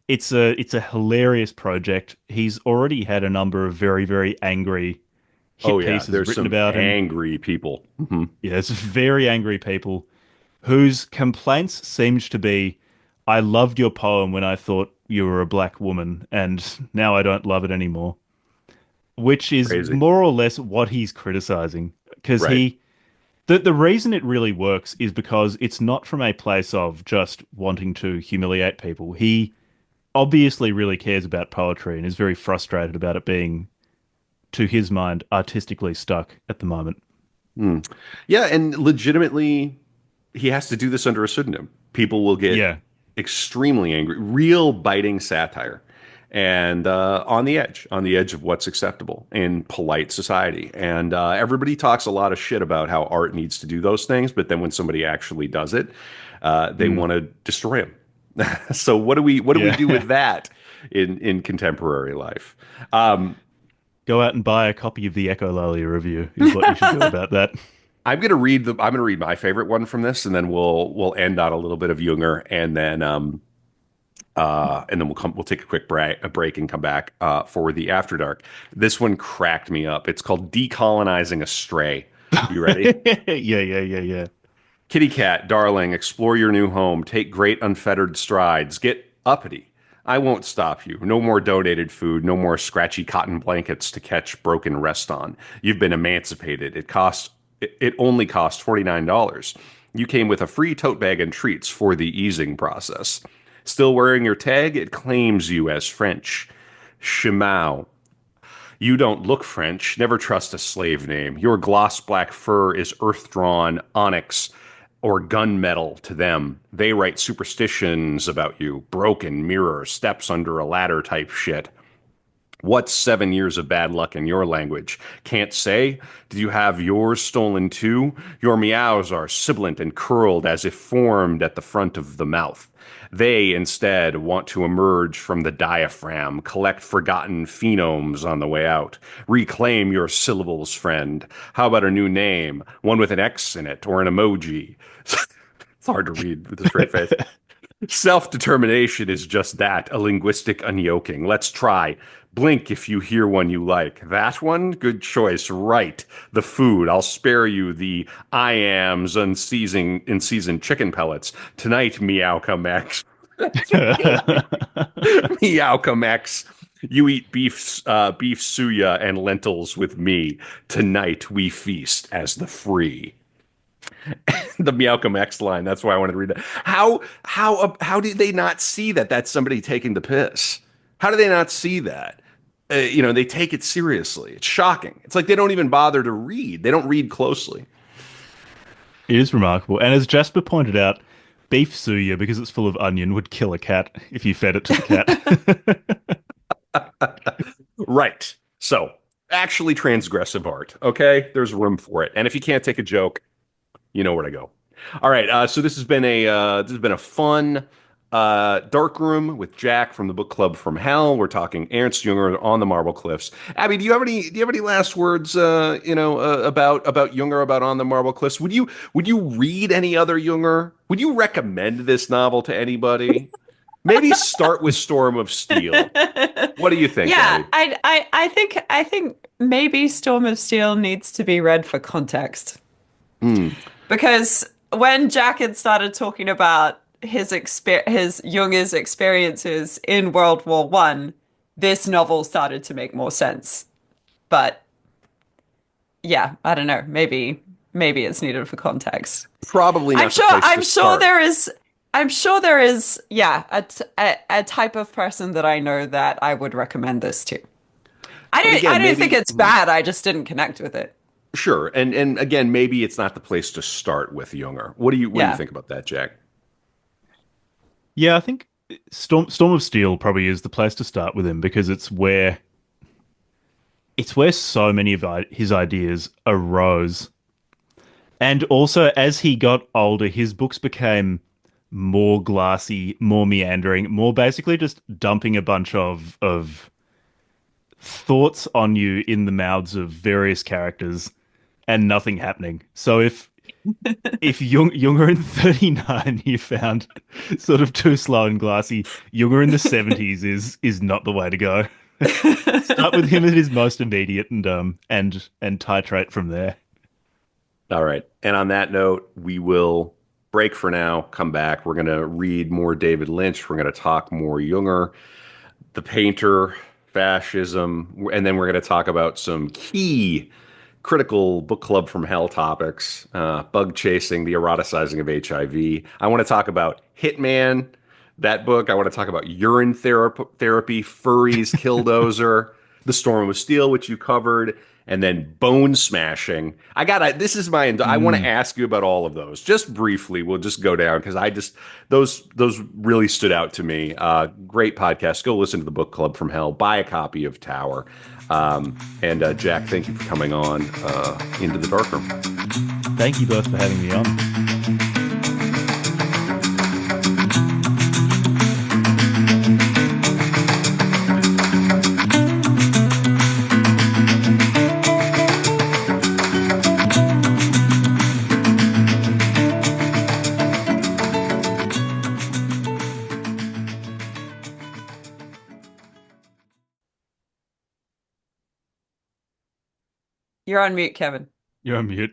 It's a hilarious project. He's already had a number of very angry Oh hit yeah, pieces there's written some about him. angry people. Mhm. Yeah, it's very angry people whose complaints seemed to be, I loved your poem when I thought you were a black woman, and now I don't love it anymore. Which is Crazy. more or less what he's criticizing. Because Right. the reason it really works is because it's not from a place of just wanting to humiliate people. He obviously really cares about poetry and is very frustrated about it being, to his mind, artistically stuck at the moment. Hmm. Yeah, and legitimately, he has to do this under a pseudonym. People will get Yeah. extremely angry, real biting satire, and on the edge of what's acceptable in polite society. And everybody talks a lot of shit about how art needs to do those things, but then when somebody actually does it, they Mm. want to destroy him. So what do we do Yeah. with that in contemporary life? Um, Go out and buy a copy of the Echolalia Review is what you should do about that. I'm gonna read my favorite one from this, and then we'll end on a little bit of Jünger, and then we'll take a break and come back for the After Dark. This one cracked me up. It's called Decolonizing a Stray. You ready? Yeah. Kitty cat, darling, explore your new home. Take great unfettered strides. Get uppity. I won't stop you. No more donated food. No more scratchy cotton blankets to catch broken rest on. You've been emancipated. It only cost $49. You came with a free tote bag and treats for the easing process. Still wearing your tag? It claims you as French. Shimao. You don't look French. Never trust a slave name. Your gloss black fur is earth drawn onyx or gunmetal to them. They write superstitions about you, broken mirror, steps under a ladder type shit. What's 7 years of bad luck in your language? Can't say? Did you have yours stolen too? Your meows are sibilant and curled as if formed at the front of the mouth. They instead want to emerge from the diaphragm, collect forgotten phenomes on the way out. Reclaim your syllables, friend. How about a new name? One with an X in it or an emoji? It's hard to read with a straight face. Self determination is just that, a linguistic unyoking. Let's try. Blink if you hear one you like. That one? Good choice. Right. The food. I'll spare you the I ams in season chicken pellets. Tonight, Meowca Max. Meowca Max. You eat beef suya and lentils with me. Tonight we feast as the free. The Meowcom X line. That's why I wanted to read that. How did they not see that that's somebody taking the piss? How do they not see that? They take it seriously. It's shocking. It's like they don't even bother to read. They don't read closely. It is remarkable. And as Jasper pointed out, beef suya, because it's full of onion, would kill a cat if you fed it to the cat. Right. So, actually transgressive art. Okay, there's room for it. And if you can't take a joke, you know where to go. All right, so this has been a fun dark room with Jack from the book club from Hell. We're talking Ernst Jünger on the Marble Cliffs. Abby, do you have any last words about Jünger, about On the Marble Cliffs? Would you read any other Jünger? Would you recommend this novel to anybody? Maybe start with Storm of Steel. What do you think, Yeah, Abby? I think maybe Storm of Steel needs to be read for context. Hmm. Because when Jack had started talking about his Junger's experiences in World War One, this novel started to make more sense. But yeah, I don't know. Maybe it's needed for context. Probably I'm not the sure place to I'm sure start. there is yeah, a type of person that I know that I would recommend this to. I But don't again, I don't think maybe. it's bad. I just didn't connect with it. Sure. And again, maybe it's not the place to start with Jünger. What do you Yeah. think about that, Jack? Yeah, I think Storm of Steel probably is the place to start with him because it's where so many of his ideas arose. And also, as he got older, his books became more glassy, more meandering, more basically just dumping a bunch of thoughts on you in the mouths of various characters and nothing happening. So if Junger in 39 you found sort of too slow and glassy, Junger in the 70s is not the way to go. Start with him at his most immediate and titrate from there. All right. And on that note, we will break for now, come back. We're going to read more David Lynch. We're going to talk more Jünger, the painter, fascism, and then we're going to talk about some key critical book club from hell topics, bug chasing, the eroticizing of HIV. I want to talk about Hitman, that book. I want to talk about urine therapy, furries, killdozer, the Storm of Steel, which you covered, and then bone smashing. This is I want to Mm. ask you about all of those. Just briefly, we'll just go down because those really stood out to me. Great podcast. Go listen to the book club from hell. Buy a copy of Tower. And Jack, thank you for coming on into the dark room. Thank you both for having me on. You're on mute, Kevin. You're on mute.